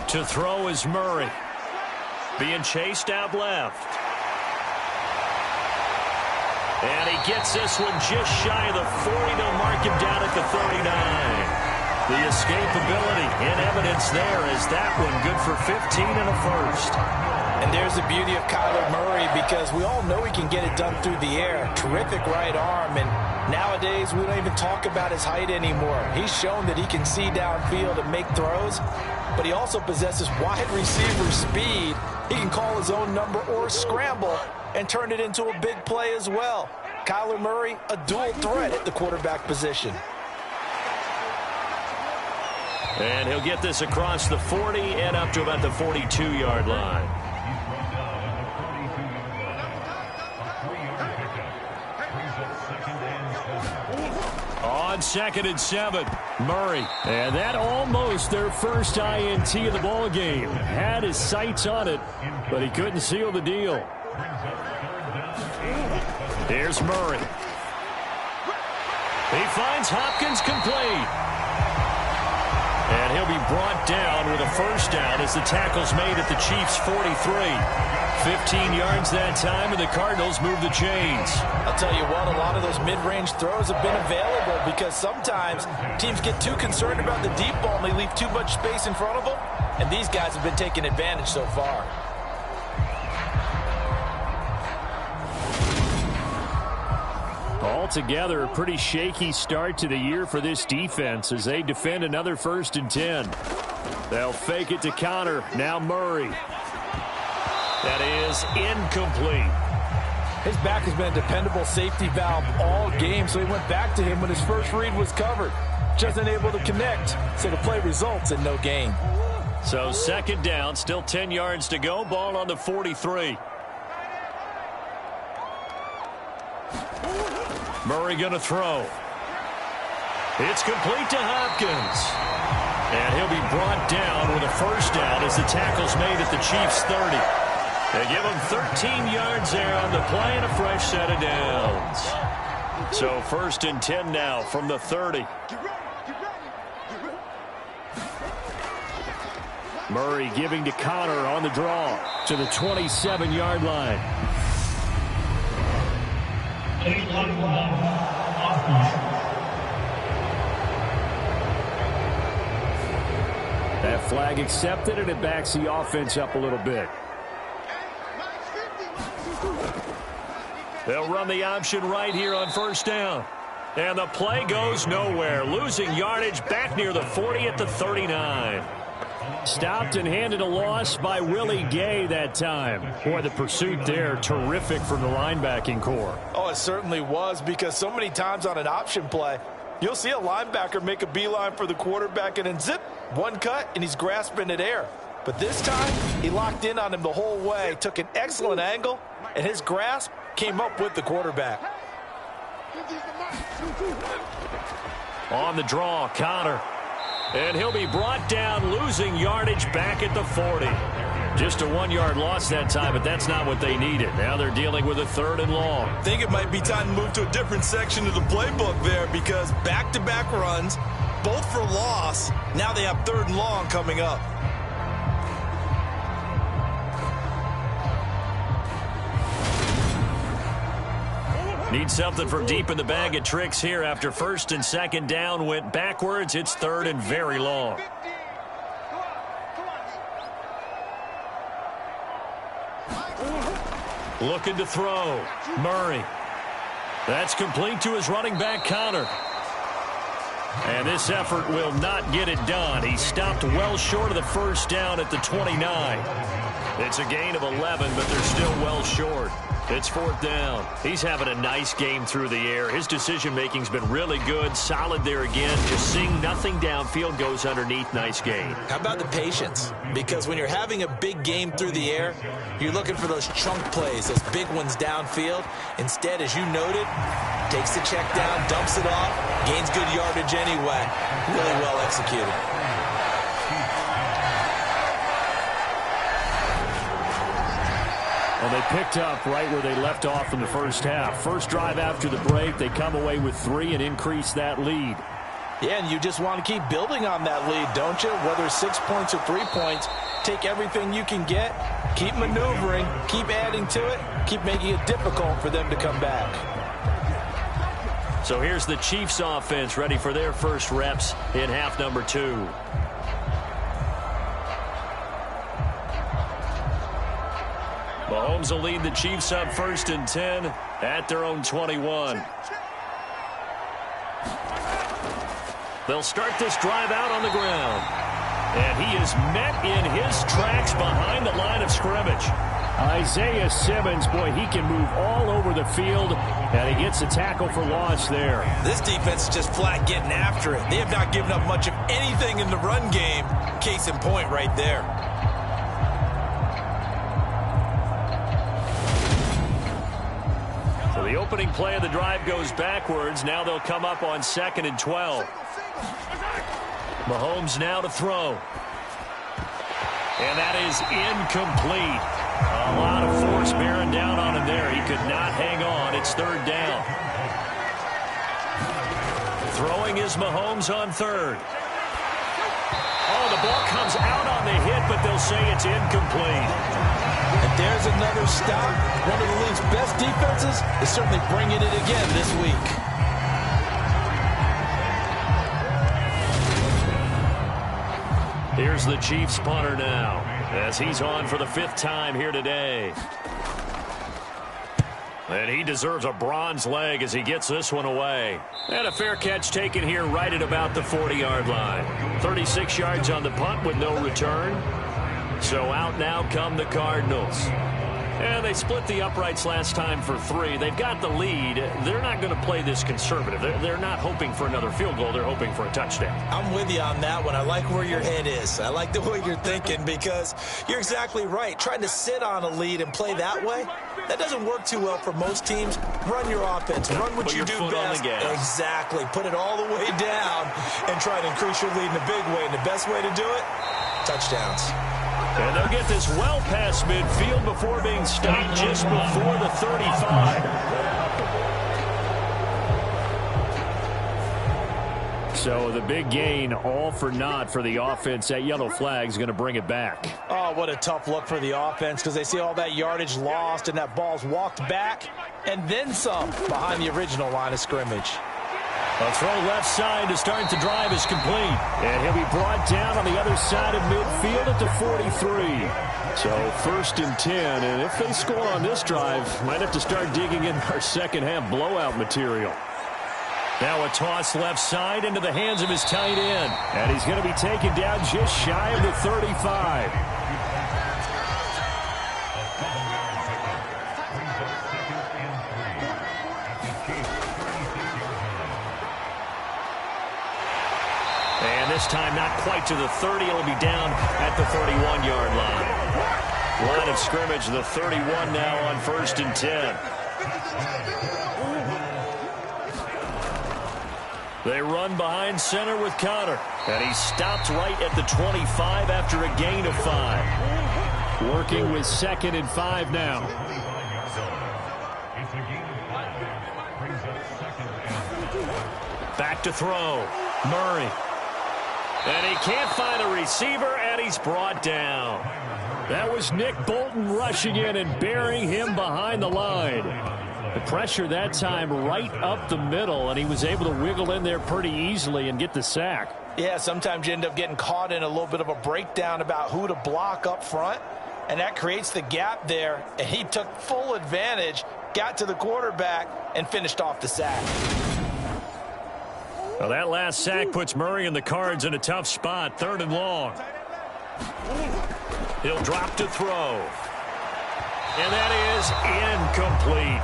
To throw is Murray. Being chased out left. And he gets this one just shy of the 40. They'll mark him down at the 39. The escapability in evidence there as that one good for 15 and a first. And there's the beauty of Kyler Murray because we all know he can get it done through the air. Terrific right arm. And nowadays we don't even talk about his height anymore. He's shown that he can see downfield and make throws. But he also possesses wide receiver speed. He can call his own number or scramble and turn it into a big play as well. Kyler Murray, a dual threat at the quarterback position. And he'll get this across the 40 and up to about the 42-yard line. On 2nd and 7, Murray. And that almost their first INT of the ball game. Had his sights on it, but he couldn't seal the deal. Here's Murray. He finds Hopkins complete. And he'll be brought down with a first down as the tackle's made at the Chiefs' 43. 15 yards that time, and the Cardinals move the chains. I'll tell you what, a lot of those mid-range throws have been available because sometimes teams get too concerned about the deep ball and they leave too much space in front of them, and these guys have been taking advantage so far. Altogether, a pretty shaky start to the year for this defense as they defend another 1st and 10. They'll fake it to Connor. Now Murray. That is incomplete. His back has been a dependable safety valve all game, so he went back to him when his first read was covered. Just unable to connect, so the play results in no gain. So 2nd down, still 10 yards to go. Ball on the 43. Murray going to throw. It's complete to Hopkins. And he'll be brought down with a first down as the tackle's made at the Chiefs' 30. They give him 13 yards there on the play and a fresh set of downs. So 1st and 10 now from the 30. Murray giving to Connor on the draw to the 27-yard line. That flag accepted, and it backs the offense up a little bit. They'll run the option right here on 1st down. And the play goes nowhere. Losing yardage back near the 40 at the 39. Stopped and handed a loss by Willie Gay that time. Boy, the pursuit there, terrific from the linebacking core. Oh, it certainly was, because so many times on an option play, you'll see a linebacker make a beeline for the quarterback and then zip, one cut, and he's grasping at air. But this time, he locked in on him the whole way, took an excellent angle, and his grasp came up with the quarterback. On the draw, Connor. And he'll be brought down, losing yardage back at the 40. Just a 1-yard loss that time, but that's not what they needed. Now they're dealing with a 3rd and long. I think it might be time to move to a different section of the playbook there, because back-to-back runs, both for loss. Now they have 3rd and long coming up. Need something from deep in the bag of tricks here after 1st and 2nd down went backwards. It's 3rd and very long. Looking to throw. Murray. That's complete to his running back, Connor. And this effort will not get it done. He stopped well short of the 1st down at the 29. It's a gain of 11, but they're still well short. It's 4th down. He's having a nice game through the air. His decision-making's been really good. Solid there again. Just seeing nothing downfield, goes underneath. Nice gain. How about the patience? Because when you're having a big game through the air, you're looking for those chunk plays, those big ones downfield. Instead, as you noted, takes the check down, dumps it off, gains good yardage anyway. Really well executed. Well, they picked up right where they left off in the 1st half. First drive after the break, they come away with 3 and increase that lead. Yeah, and you just want to keep building on that lead, don't you? Whether it's 6 points or 3 points, take everything you can get, keep maneuvering, keep adding to it, keep making it difficult for them to come back. So here's the Chiefs offense ready for their first reps in half number 2. Mahomes will lead the Chiefs up 1st and 10 at their own 21. They'll start this drive out on the ground. And he is met in his tracks behind the line of scrimmage. Isaiah Simmons, boy, he can move all over the field, and he gets a tackle for loss there. This defense is just flat getting after it. They have not given up much of anything in the run game. Case in point right there. So the opening play of the drive goes backwards. Now they'll come up on 2nd and 12. Mahomes now to throw. And that is incomplete. A lot of force bearing down on him there. He could not hang on. It's 3rd down. Throwing is Mahomes on 3rd. Oh, the ball comes out on the hit, but they'll say it's incomplete. And there's another stop. One of the league's best defenses is certainly bringing it again this week. Here's the Chiefs punter now, as he's on for the 5th time here today. And he deserves a bronze leg as he gets this one away. And a fair catch taken here right at about the 40-yard line. 36 yards on the punt with no return. So out now come the Cardinals. And they split the uprights last time for 3. They've got the lead. They're not going to play this conservative. They're not hoping for another field goal. They're hoping for a touchdown. I'm with you on that one. I like where your head is. I like the way you're thinking because you're exactly right. Trying to sit on a lead and play that way, that doesn't work too well for most teams. Run your offense. Run what you do best. Exactly. Put it all the way down and try to increase your lead in a big way. And the best way to do it, touchdowns. And they'll get this well past midfield before being stopped just before the 35. So the big gain, all for naught for the offense. That yellow flag is going to bring it back. Oh, what a tough look for the offense because they see all that yardage lost and that ball's walked back and then some behind the original line of scrimmage. A throw left side to start the drive is complete. And he'll be brought down on the other side of midfield at the 43. So 1st and 10. And if they score on this drive, might have to start digging in our second half blowout material. Now a toss left side into the hands of his tight end. And he's going to be taken down just shy of the 35. And this time not quite to the 30. It'll be down at the 31-yard line. Line of scrimmage, the 31 now on 1st and 10. They run behind center with Connor. And he stopped right at the 25 after a gain of 5. Working with 2nd and 5 now. Back to throw. Murray. And he can't find a receiver, and he's brought down. That was Nick Bolton rushing in and burying him behind the line. The pressure that time right up the middle, and he was able to wiggle in there pretty easily and get the sack. Yeah, sometimes you end up getting caught in a little bit of a breakdown about who to block up front, and that creates the gap there, and he took full advantage, got to the quarterback, and finished off the sack. Well, that last sack puts Murray and the Cards in a tough spot. 3rd and long. He'll drop to throw. And that is incomplete.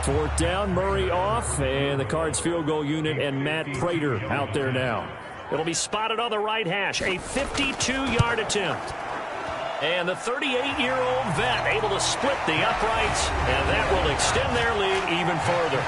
4th down, Murray off, and the Cards field goal unit and Matt Prater out there now. It'll be spotted on the right hash. A 52-yard attempt. And the 38-year-old vet able to split the uprights, and that will extend their lead even further.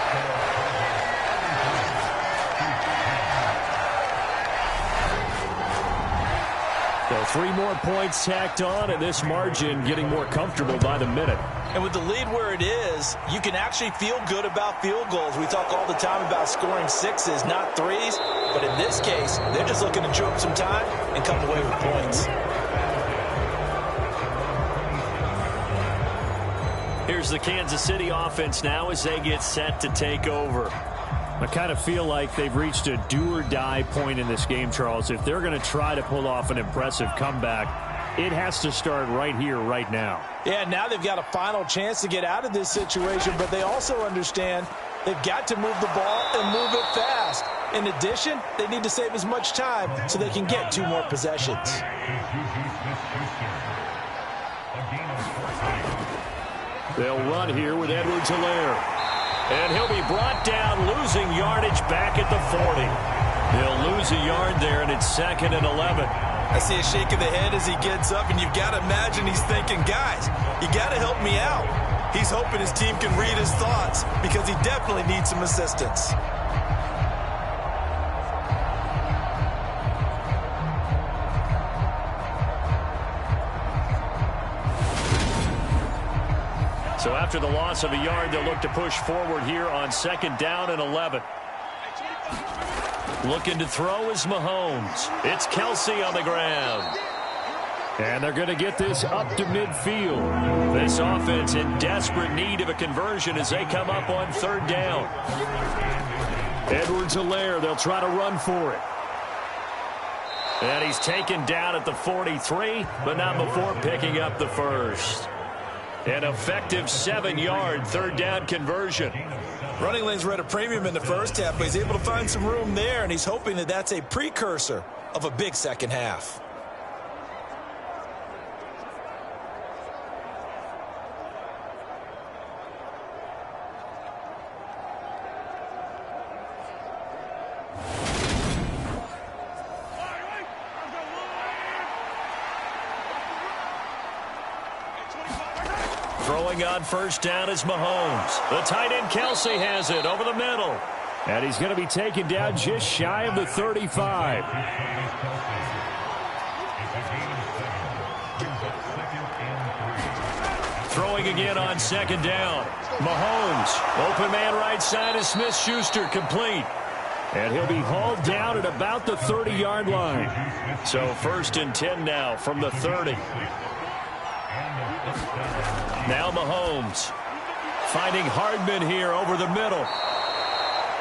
So 3 more points tacked on, and this margin getting more comfortable by the minute. And with the lead where it is, you can actually feel good about field goals. We talk all the time about scoring 6s, not 3s. But in this case, they're just looking to chew up some time and come away with points. Here's the Kansas City offense now as they get set to take over. I kind of feel like they've reached a do-or-die point in this game, Charles. If they're going to try to pull off an impressive comeback, it has to start right here, right now. Yeah, now they've got a final chance to get out of this situation, but they also understand they've got to move the ball and move it fast. In addition, they need to save as much time so they can get 2 more possessions. They'll run here with Edwards-Helaire. And he'll be brought down, losing yardage back at the 40. He'll lose a yard there, and it's 2nd and 11. I see a shake of the head as he gets up, and you've got to imagine he's thinking, guys, you got to help me out. He's hoping his team can read his thoughts because he definitely needs some assistance. So after the loss of a yard, they'll look to push forward here on 2nd down and 11. Looking to throw is Mahomes. It's Kelsey on the ground. And they're going to get this up to midfield. This offense in desperate need of a conversion as they come up on 3rd down. Edwards-Helaire, they'll try to run for it. And he's taken down at the 43, but not before picking up the first. An effective 7-yard 3rd down conversion. Running lanes were at a premium in the first half, but he's able to find some room there, and he's hoping that that's a precursor of a big second half. Throwing on 1st down is Mahomes. The tight end Kelsey has it over the middle. And he's going to be taken down just shy of the 35. Throwing again on 2nd down. Mahomes. Open man right side is Smith-Schuster, complete. And he'll be hauled down at about the 30-yard line. So 1st and 10 now from the 30. Now Mahomes finding Hardman here over the middle.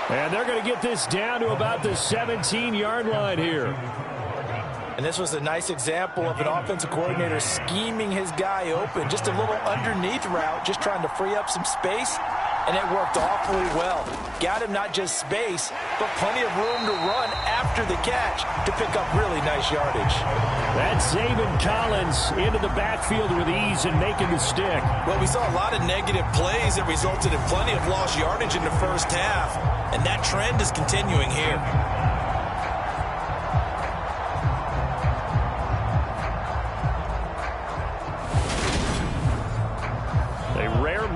And they're going to get this down to about the 17-yard line here. And this was a nice example of an offensive coordinator scheming his guy open. Just a little underneath route, just trying to free up some space. And it worked awfully well. Got him not just space, but plenty of room to run after the catch to pick up really nice yardage. That's Zaven Collins into the backfield with ease and making the stick. Well, we saw a lot of negative plays that resulted in plenty of lost yardage in the first half, and that trend is continuing here.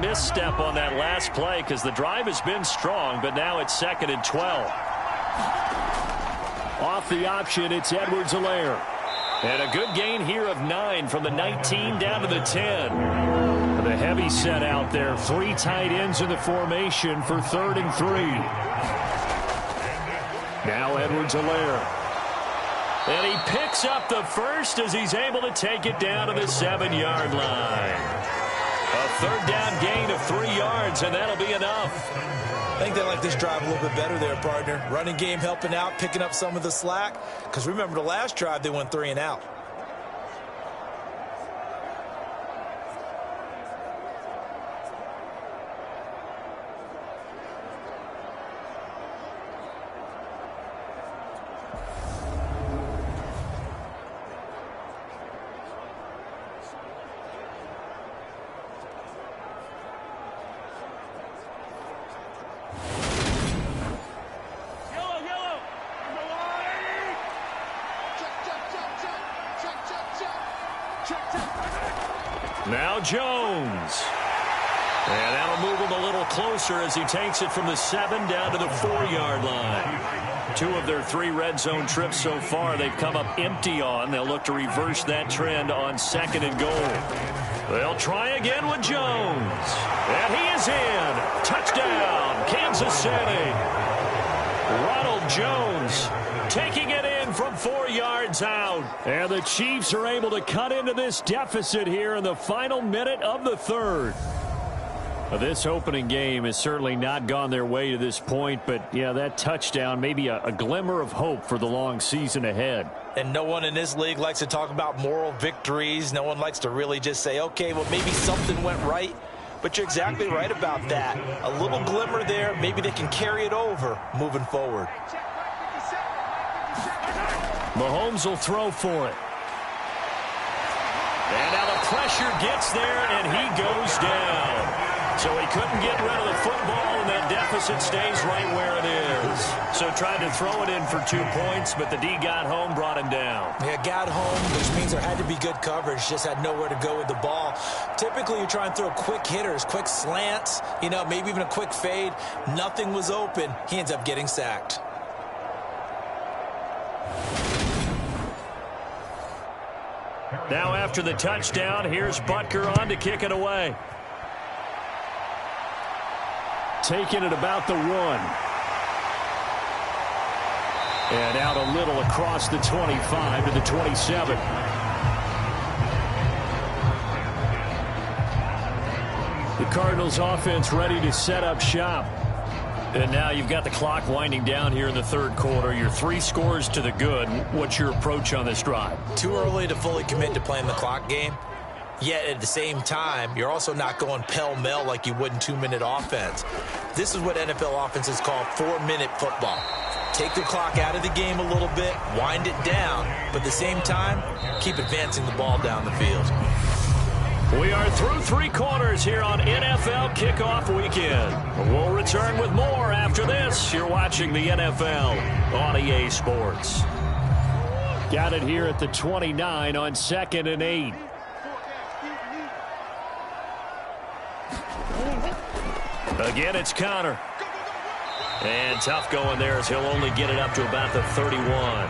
Misstep on that last play because the drive has been strong, but now it's 2nd and 12. Off the option, it's Edwards-Helaire. And a good gain here of 9 from the 19 down to the 10. The heavy set out there. 3 tight ends in the formation for 3rd and 3. Now Edwards-Helaire. And he picks up the first as he's able to take it down to the 7-yard line. A 3rd down gain of 3 yards, and that'll be enough. I think they like this drive a little bit better there, partner. Running game helping out, picking up some of the slack. Because remember, the last drive, they went 3 and out. Now Jones. And that'll move him a little closer as he takes it from the 7 down to the 4-yard line. 2 of their 3 red zone trips so far they've come up empty on. They'll look to reverse that trend on 2nd and goal. They'll try again with Jones. And he is in. Touchdown, Kansas City. Ronald Jones taking it in from 4 yards out. And the Chiefs are able to cut into this deficit here in the final minute of the 3rd. This opening game has certainly not gone their way to this point, but yeah, that touchdown may be a glimmer of hope for the long season ahead. And no one in this league likes to talk about moral victories. No one likes to really just say, okay, well, maybe something went right. But you're exactly right about that. A little glimmer there. Maybe they can carry it over moving forward. Mahomes will throw for it. And now the pressure gets there, and he goes down. So he couldn't get rid of the football, and that deficit stays right where it is. So tried to throw it in for 2 points, but the D got home, brought him down. Yeah, got home, which means there had to be good coverage. Just had nowhere to go with the ball. Typically, you try and throw quick hitters, quick slants, maybe even a quick fade. Nothing was open. He ends up getting sacked. Now after the touchdown, here's Butker on to kick it away. Taking it about the 1. And out a little across the 25 to the 27. The Cardinals offense ready to set up shop. And now you've got the clock winding down here in the third quarter. You're 3 scores to the good. What's your approach on this drive? Too early to fully commit to playing the clock game. Yet at the same time, you're also not going pell-mell like you would in 2-minute offense. This is what NFL offenses call 4-minute football. Take the clock out of the game a little bit, wind it down, but at the same time, keep advancing the ball down the field. We are through 3 quarters here on NFL Kickoff Weekend. We'll return with more after this. You're watching the NFL on EA Sports. Got it here at the 29 on 2nd and 8. Again, it's Connor. And tough going there as he'll only get it up to about the 31.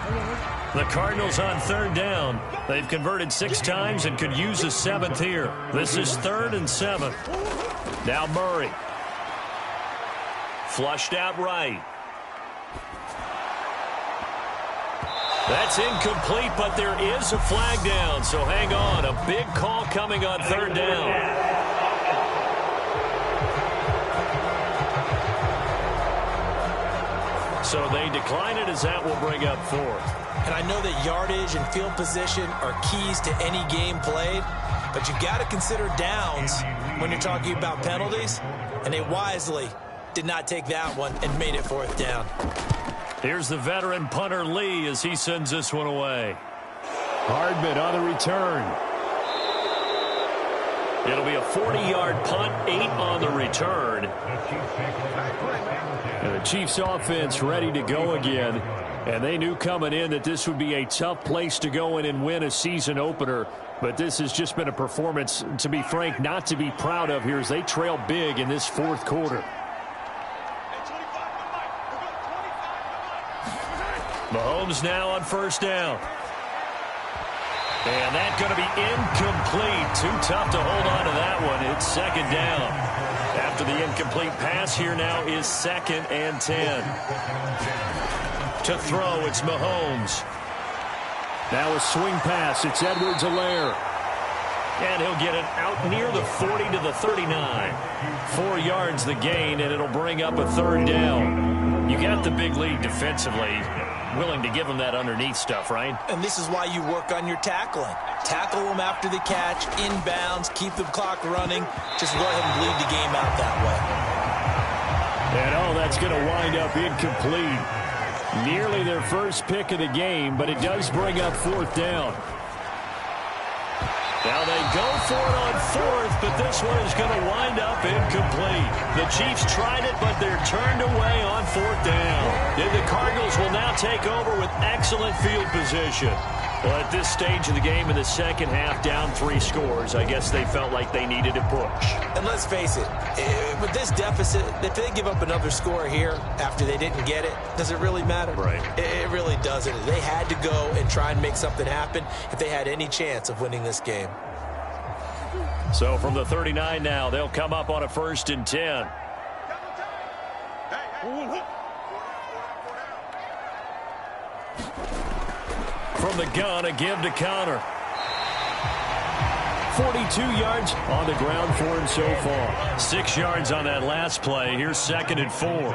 The Cardinals on 3rd down. They've converted 6 times and could use a 7th here. This is 3rd and 7. Now Murray. Flushed out right. That's incomplete, but there is a flag down, so hang on. A big call coming on 3rd down. So they decline it as that will bring up 4th. And I know that yardage and field position are keys to any game played, but you've got to consider downs when you're talking about penalties, and they wisely did not take that one and made it 4th down. Here's the veteran punter Lee as he sends this one away. Hardman on the return. It'll be a 40-yard punt, 8 on the return. And the Chiefs offense ready to go again. And they knew coming in that this would be a tough place to go in and win a season opener. But this has just been a performance, to be frank, not to be proud of here as they trail big in this 4th quarter. Mahomes now on 1st down. And that's going to be incomplete. Too tough to hold on to that one. It's 2nd down. After the incomplete pass, here now is 2nd and 10. To throw, it's Mahomes. Now a swing pass. It's Edwards-Helaire. And he'll get it out near the 40 to the 39. 4 yards the gain, and it'll bring up a 3rd down. You got the big lead defensively. Willing to give them that underneath stuff, right? And this is why you work on your tackling. Tackle them after the catch, inbounds, keep the clock running. Just go ahead and bleed the game out that way. And that's going to wind up incomplete. Nearly their first pick of the game, but it does bring up 4th down. Now they go for it on 4th, but this one is going to wind up incomplete. The Chiefs tried it, but they're turned away on 4th down. And the Cardinals will now take over with excellent field position. Well, at this stage of the game in the second half, down 3 scores, I guess they felt like they needed to push. And let's face it, with this deficit, if they give up another score here after they didn't get it, does it really matter? Right. It really doesn't. They had to go and try and make something happen if they had any chance of winning this game. So from the 39 now, they'll come up on a 1st and 10. From the gun, a give to Connor. 42 yards on the ground for him so far. 6 yards on that last play. Here's 2nd and 4.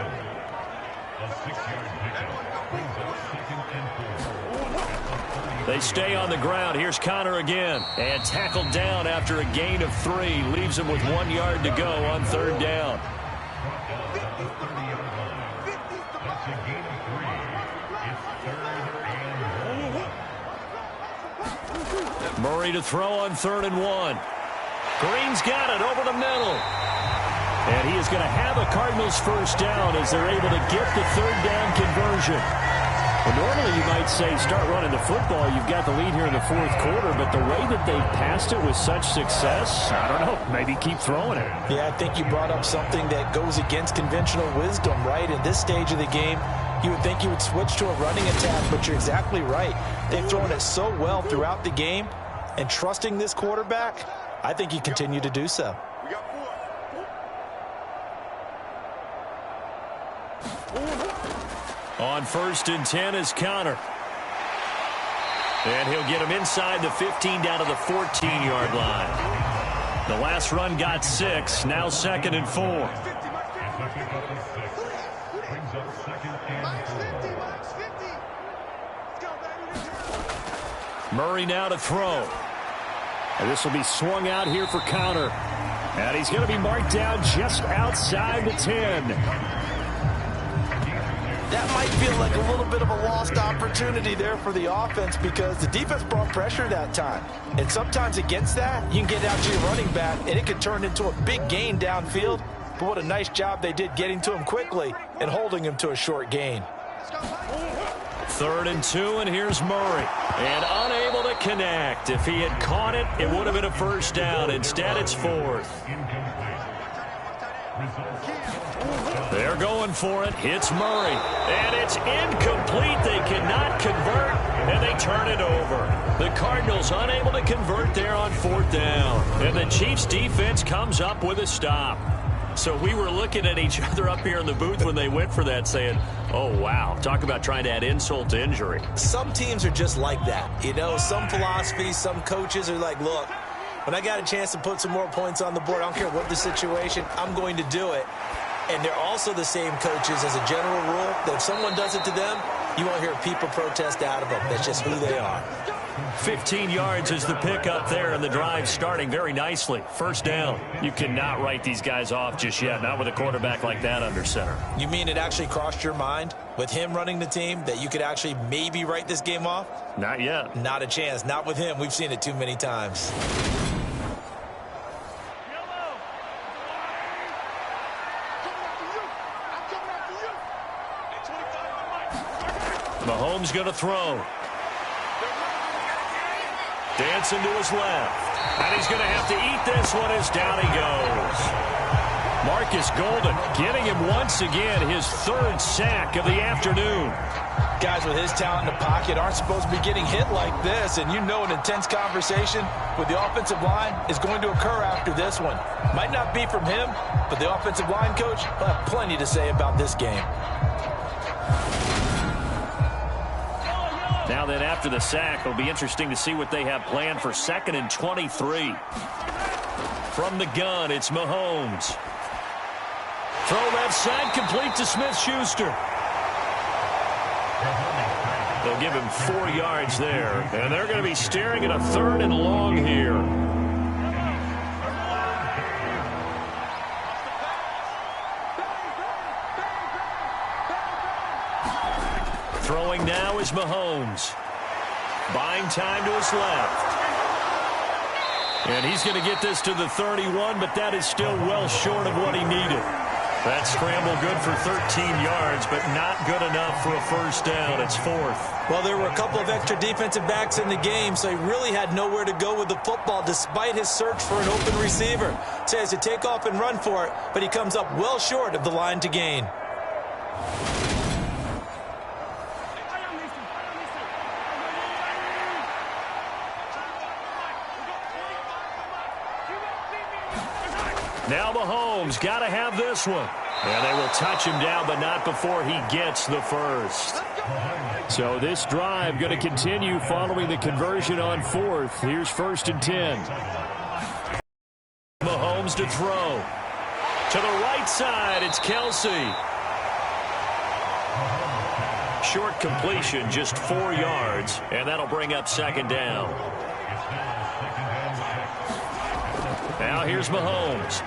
They stay on the ground. Here's Connor again. And tackled down after a gain of 3. Leaves him with 1 yard to go on 3rd down. Murray to throw on 3rd and 1. Green's got it over the middle. And he is going to have a Cardinals first down as they're able to get the third down conversion. Well, normally you might say start running the football. You've got the lead here in the fourth quarter, but the way that they've passed it with such success, I don't know, maybe keep throwing it. Yeah, I think you brought up something that goes against conventional wisdom, right? In this stage of the game, you would think you would switch to a running attack, but you're exactly right. They've thrown it so well throughout the game, and trusting this quarterback, I think you continue to do so. On 1st and 10 is Connor. And he'll get him inside the 15 down to the 14-yard line. The last run got 6. Now 2nd and 4. Murray now to throw. And this will be swung out here for Connor. And he's going to be marked down just outside the 10. That might feel like a little bit of a lost opportunity there for the offense because the defense brought pressure that time. And sometimes against that, you can get out to your running back, and it can turn into a big gain downfield. But what a nice job they did getting to him quickly and holding him to a short gain. 3rd and 2, and here's Murray. And unable to connect. If he had caught it, it would have been a first down. Instead, it's 4th. They're going for it. It's Murray. And it's incomplete. They cannot convert, and they turn it over. The Cardinals unable to convert there on 4th down. And the Chiefs defense comes up with a stop. So we were looking at each other up here in the booth when they went for that saying, oh, wow, talk about trying to add insult to injury. Some teams are just like that. You know, some philosophies, some coaches are like, look, when I got a chance to put some more points on the board, I don't care what the situation, I'm going to do it. And they're also the same coaches as a general rule that if someone does it to them, you won't hear people protest out of them. That's just who they are. 15 yards is the pickup there, and the drive starting very nicely. First down. You cannot write these guys off just yet, not with a quarterback like that under center. You mean it actually crossed your mind with him running the team that you could actually maybe write this game off? Not yet. Not a chance. Not with him. We've seen it too many times. Mahomes going to throw. Dancing to his left. And he's going to have to eat this one as down he goes. Marcus Golden getting him once again his 3rd sack of the afternoon. Guys with his talent in the pocket aren't supposed to be getting hit like this, and you know an intense conversation with the offensive line is going to occur after this one. Might not be from him, but the offensive line coach will have plenty to say about this game. Now then, after the sack, it'll be interesting to see what they have planned for 2nd and 23. From the gun, it's Mahomes. Throw left side, complete to Smith-Schuster. They'll give him 4 yards there, and they're going to be staring at a 3rd and long here. Throwing now is Mahomes. Buying time to his left. And he's going to get this to the 31, but that is still well short of what he needed. That scramble good for 13 yards, but not good enough for a first down. It's 4th. Well, there were a couple of extra defensive backs in the game, so he really had nowhere to go with the football despite his search for an open receiver. So he has to take off and run for it, but he comes up well short of the line to gain. Now Mahomes got to have this one. And they will touch him down, but not before he gets the first. So this drive going to continue following the conversion on 4th. Here's 1st and 10. Mahomes to throw. To the right side, it's Kelsey. Short completion, just 4 yards, and that'll bring up 2nd down. Now here's Mahomes.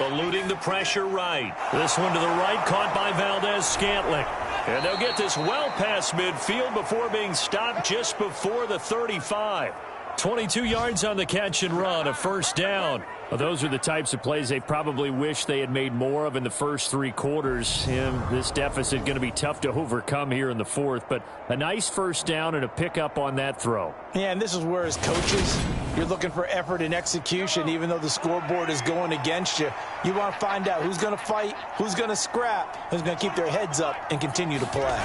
Eluding the pressure right. This one to the right, caught by Valdez-Scantling. And they'll get this well past midfield before being stopped just before the 35. 22 yards on the catch and run, a first down. Well, those are the types of plays they probably wish they had made more of in the first 3 quarters. And this deficit going to be tough to overcome here in the fourth, but a nice first down and a pickup on that throw. Yeah, and this is where as coaches, you're looking for effort and execution, even though the scoreboard is going against you. You want to find out who's going to fight, who's going to scrap, who's going to keep their heads up and continue to play.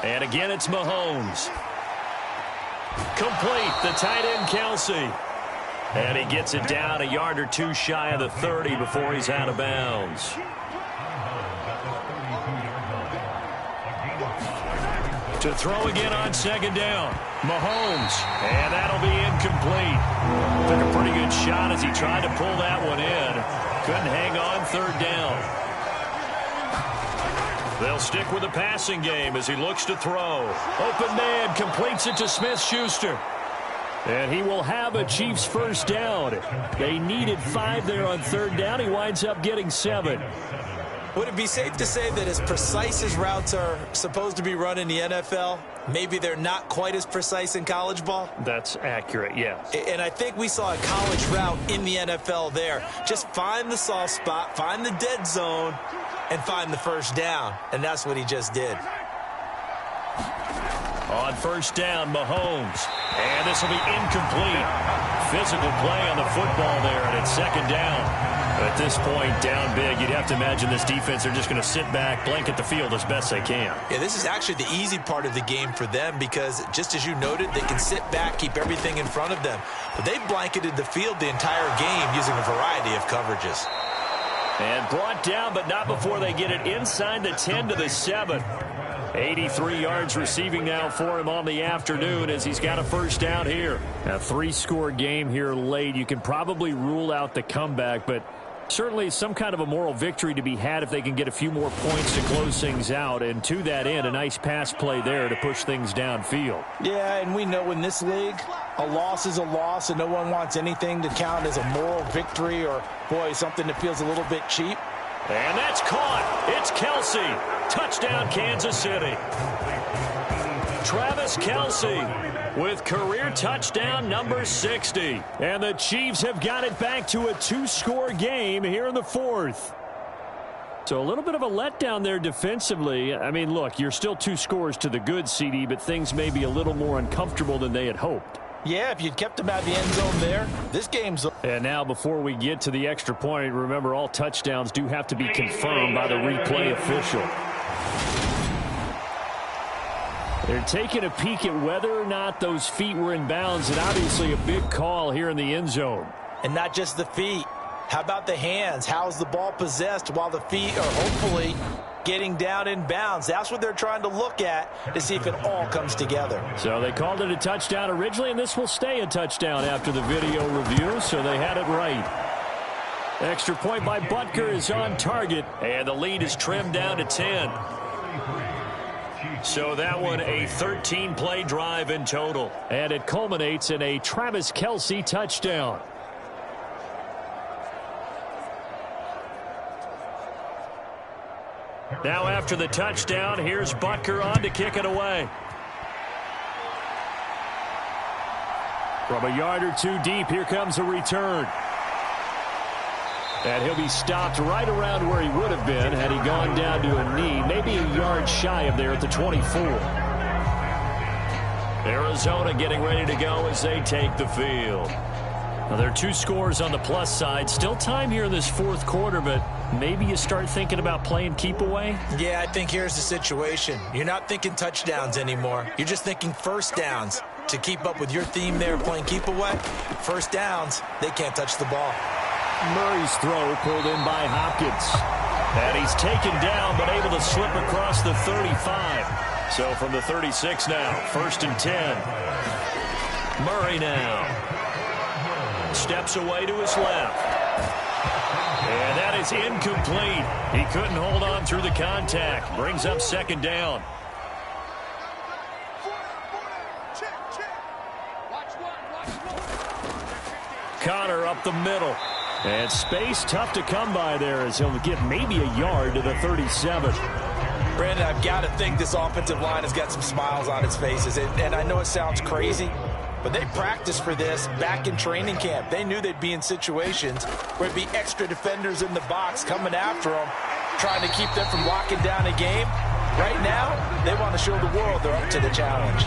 And again, it's Mahomes. Complete, the tight end, Kelsey. And he gets it down a yard or 2 shy of the 30 before he's out of bounds. To throw again on second down. Mahomes. And that'll be incomplete. Took a pretty good shot as he tried to pull that one in. Couldn't hang on, third down. They'll stick with the passing game as he looks to throw. Open man completes it to Smith-Schuster. And he will have a Chiefs first down. They needed 5 there on third down. He winds up getting 7. Would it be safe to say that as precise as routes are supposed to be run in the NFL, maybe they're not quite as precise in college ball? That's accurate, yes. And I think we saw a college route in the NFL there. Just find the soft spot, find the dead zone, and find the first down. And that's what he just did. On first down, Mahomes. And this will be incomplete. Physical play on the football there, and it's second down. At this point, down big, you'd have to imagine this defense are just going to sit back, blanket the field as best they can. Yeah, this is actually the easy part of the game for them because, just as you noted, they can sit back, keep everything in front of them. But they blanketed the field the entire game using a variety of coverages. And brought down, but not before they get it inside the 10 to the 7. 83 yards receiving now for him on the afternoon as he's got a first down here. A 3-score game here late. You can probably rule out the comeback, but certainly some kind of a moral victory to be had if they can get a few more points to close things out. And to that end, a nice pass play there to push things downfield. Yeah, and we know in this league, a loss is a loss, and no one wants anything to count as a moral victory or, boy, something that feels a little bit cheap. And that's caught. It's Kelsey. Touchdown, Kansas City. Travis Kelce with career touchdown number 60. And the Chiefs have got it back to a 2-score game here in the fourth. So a little bit of a letdown there defensively. I mean, look, you're still 2 scores to the good, CD, but things may be a little more uncomfortable than they had hoped. Yeah, if you'd kept them out of the end zone there, this game's... And now before we get to the extra point, remember all touchdowns do have to be confirmed by the replay official. They're taking a peek at whether or not those feet were in bounds, and obviously a big call here in the end zone. And not just the feet. How about the hands? How's the ball possessed while the feet are hopefully getting down in bounds? That's what they're trying to look at to see if it all comes together. So they called it a touchdown originally, and this will stay a touchdown after the video review, so they had it right. Extra point by Butker is on target, and the lead is trimmed down to 10. So that one a 13-play drive in total, and it culminates in a Travis Kelce touchdown. Now after the touchdown, here's Butker on to kick it away. From a yard or 2 deep, here comes a return. And he'll be stopped right around where he would have been had he gone down to a knee, maybe a yard shy of there at the 24. Arizona getting ready to go as they take the field. Now, there are 2 scores on the plus side. Still time here in this fourth quarter, but maybe you start thinking about playing keep away? Yeah, I think here's the situation. You're not thinking touchdowns anymore. You're just thinking first downs. To keep up with your theme there playing keep away, first downs, they can't touch the ball. Murray's throw pulled in by Hopkins. And he's taken down, but able to slip across the 35. So from the 36 now, 1st and 10. Murray now. Steps away to his left. And that is incomplete. He couldn't hold on through the contact. Brings up 2nd down. Connor up the middle. And space tough to come by there as he'll get maybe a yard to the 37. Brandon, I've got to think this offensive line has got some smiles on its faces. And I know it sounds crazy, but they practiced for this back in training camp. They knew they'd be in situations where there'd be extra defenders in the box coming after them, trying to keep them from locking down a game. Right now, they want to show the world they're up to the challenge.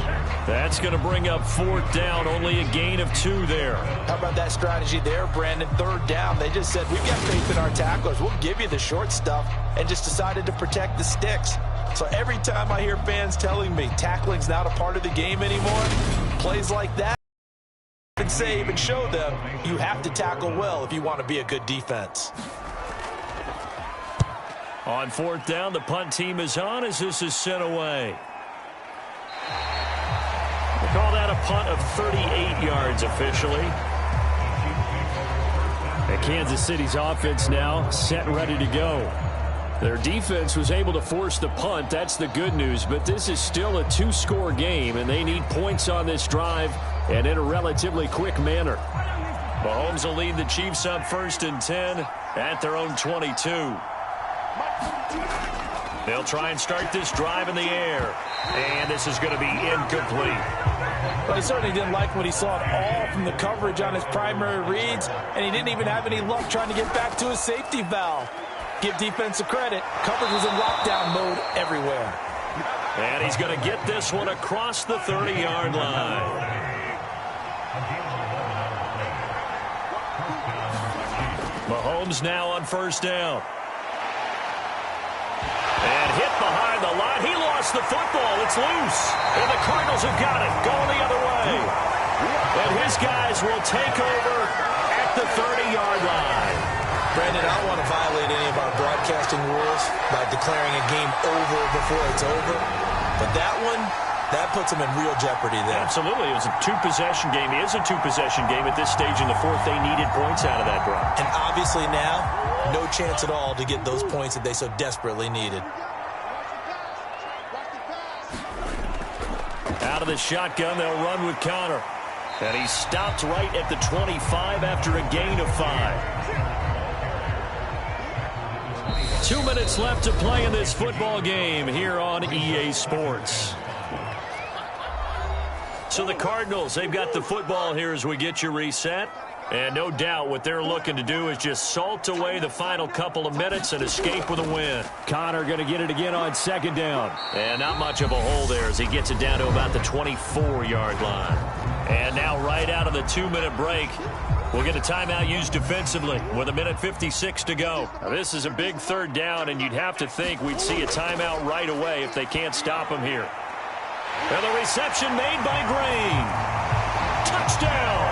That's going to bring up 4th down, only a gain of 2 there. How about that strategy there, Brandon? 3rd down, they just said, we've got faith in our tacklers. We'll give you the short stuff, and just decided to protect the sticks. So every time I hear fans telling me tackling's not a part of the game anymore, plays like that, and save and show them you have to tackle well if you want to be a good defense. On 4th down, the punt team is on as this is sent away. They call that a punt of 38 yards officially. And Kansas City's offense now set and ready to go. Their defense was able to force the punt. That's the good news. But this is still a 2-score game, and they need points on this drive and in a relatively quick manner. Mahomes will lead the Chiefs up 1st and 10 at their own 22. They'll try and start this drive in the air. And this is going to be incomplete. Well, he certainly didn't like what he saw at all from the coverage on his primary reads, and he didn't even have any luck trying to get back to his safety valve. Give defense a credit. Coverage was in lockdown mode everywhere. And he's going to get this one across the 30-yard line. Mahomes now on 1st down. And hit behind the line. He lost the football. It's loose. And the Cardinals have got it. Going the other way. And his guys will take over at the 30-yard line. Brandon, I don't want to violate any of our broadcasting rules by declaring a game over before it's over. But that one, that puts them in real jeopardy there. Absolutely. It was a 2-possession game. It is a 2-possession game at this stage in the 4th. They needed points out of that drive. And obviously now, no chance at all to get those points that they so desperately needed. Out of the shotgun, they'll run with Connor. And he stopped right at the 25 after a gain of 5. 2 minutes left to play in this football game here on EA Sports. So the Cardinals, they've got the football here as we get you reset. And no doubt what they're looking to do is just salt away the final couple of minutes and escape with a win. Connor going to get it again on 2nd down. And not much of a hole there as he gets it down to about the 24-yard line. And now right out of the 2-minute break, we'll get a timeout used defensively with 1:56 to go. Now, this is a big 3rd down, and you'd have to think we'd see a timeout right away if they can't stop him here. And the reception made by Green. Touchdown!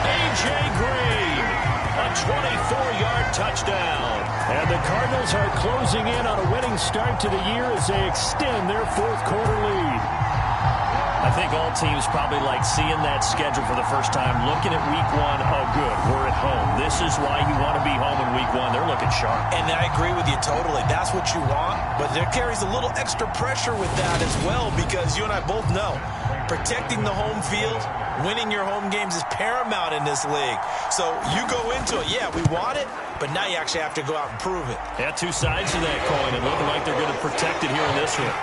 A.J. Green, a 24-yard touchdown. And the Cardinals are closing in on a winning start to the year as they extend their 4th quarter lead. I think all teams probably like seeing that schedule for the first time, looking at week 1. Oh, good, we're at home. This is why you want to be home in week 1. They're looking sharp. And I agree with you totally. That's what you want, but there carries a little extra pressure with that as well, because you and I both know protecting the home field, winning your home games is paramount in this league. So you go into it, yeah, we want it, but now you actually have to go out and prove it. Yeah, 2 sides to that coin, and looking like they're going to protect it here in this one.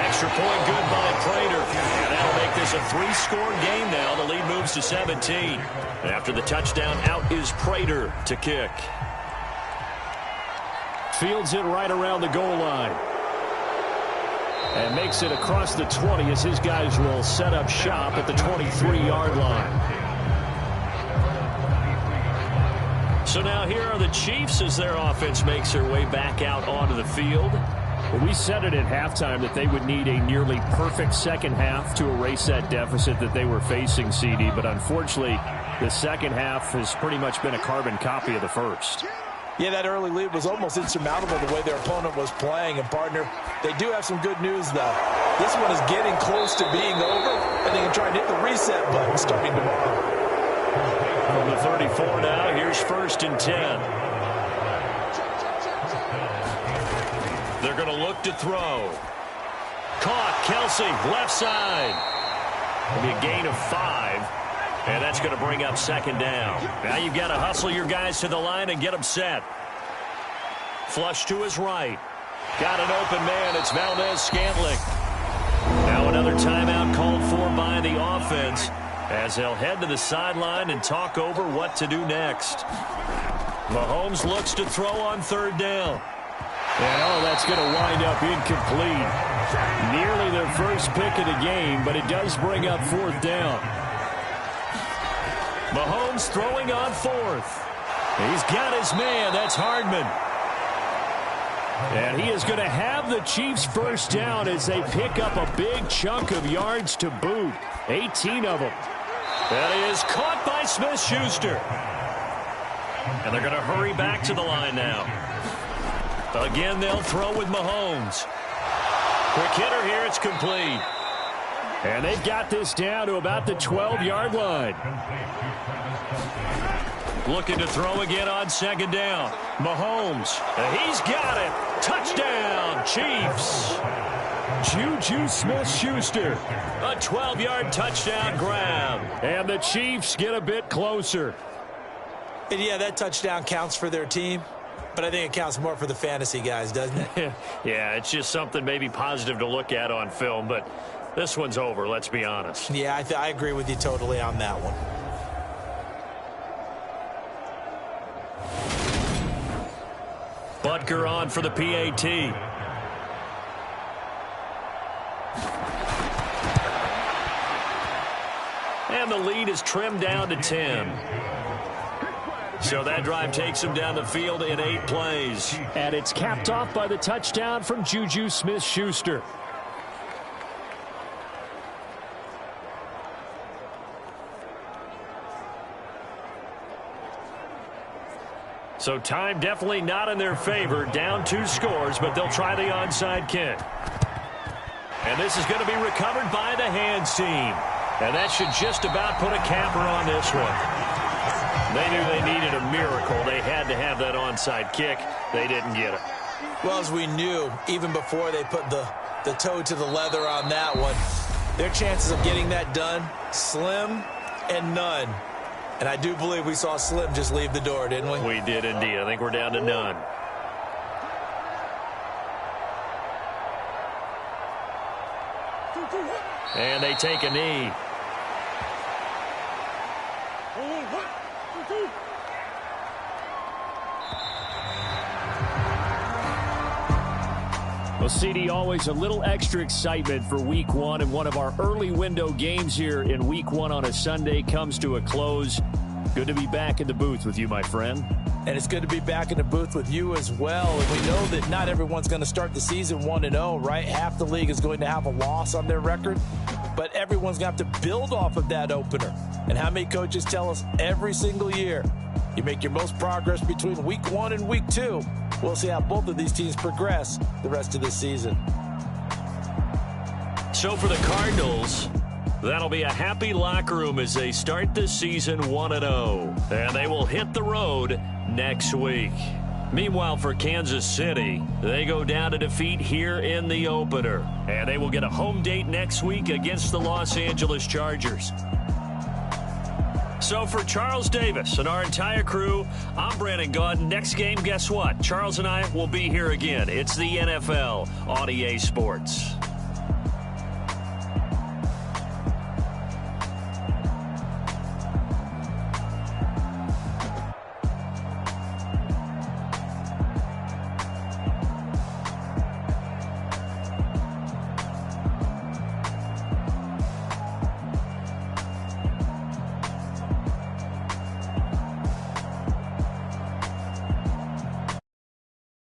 Extra point good by Prater. And that'll make this a 3-score game now. The lead moves to 17. After the touchdown, out is Prater to kick. Fields it right around the goal line. And makes it across the 20 as his guys will set up shop at the 23-yard line. So now here are the Chiefs as their offense makes their way back out onto the field. Well, we said it at halftime that they would need a nearly perfect second half to erase that deficit that they were facing, CD. But unfortunately, the second half has pretty much been a carbon copy of the first. Yeah, that early lead was almost insurmountable the way their opponent was playing. And, partner, they do have some good news, though. This one is getting close to being over, and they can try and hit the reset button starting tomorrow. From the 34 now, here's 1st and 10. They're going to look to throw. Caught, Kelsey, left side. It'll be a gain of 5. And that's going to bring up 2nd down. Now you've got to hustle your guys to the line and get them set. Flush to his right. Got an open man. It's Valdez-Scantling. Now another timeout called for by the offense as they'll head to the sideline and talk over what to do next. Mahomes looks to throw on third down. And that's going to wind up incomplete. Nearly their first pick of the game, but it does bring up fourth down. Mahomes throwing on fourth. He's got his man. That's Hardman. And he is going to have the Chiefs first down as they pick up a big chunk of yards to boot. 18 of them. That is caught by Smith-Schuster. And they're going to hurry back to the line now. Again, they'll throw with Mahomes. Quick hitter here. It's complete. And they've got this down to about the 12-yard line. Looking to throw again on second down. Mahomes. He's got it. Touchdown, Chiefs. Juju Smith-Schuster. A 12-yard touchdown grab. And the Chiefs get a bit closer. And yeah, that touchdown counts for their team. But I think it counts more for the fantasy guys, doesn't it? Yeah, it's just something maybe positive to look at on film. But this one's over, let's be honest. Yeah, I agree with you totally on that one. Butker on for the PAT. And the lead is trimmed down to 10. So that drive takes him down the field in 8 plays. And it's capped off by the touchdown from Juju Smith-Schuster. So time definitely not in their favor. Down 2 scores, but they'll try the onside kick. And this is going to be recovered by the hands team. And that should just about put a capper on this one. They knew they needed a miracle. They had to have that onside kick. They didn't get it. Well, as we knew, even before they put the toe to the leather on that one, their chances of getting that done, slim and none. And I do believe we saw Slim just leave the door, didn't we? We did indeed. I think we're down to none. And they take a knee. Well, CD, always a little extra excitement for Week 1, and one of our early window games here in Week 1 on a Sunday comes to a close. Good to be back in the booth with you, my friend. And it's good to be back in the booth with you as well. And we know that not everyone's going to start the season 1-0, right? Half the league is going to have a loss on their record. But everyone's going to have to build off of that opener. And how many coaches tell us every single year, you make your most progress between Week 1 and Week 2. We'll see how both of these teams progress the rest of the season. So for the Cardinals, that'll be a happy locker room as they start this season 1-0. And they will hit the road next week. Meanwhile, for Kansas City, they go down to defeat here in the opener. And they will get a home date next week against the Los Angeles Chargers. So for Charles Davis and our entire crew, I'm Brandon Gaudin. Next game, guess what? Charles and I will be here again. It's the NFL on EA Sports.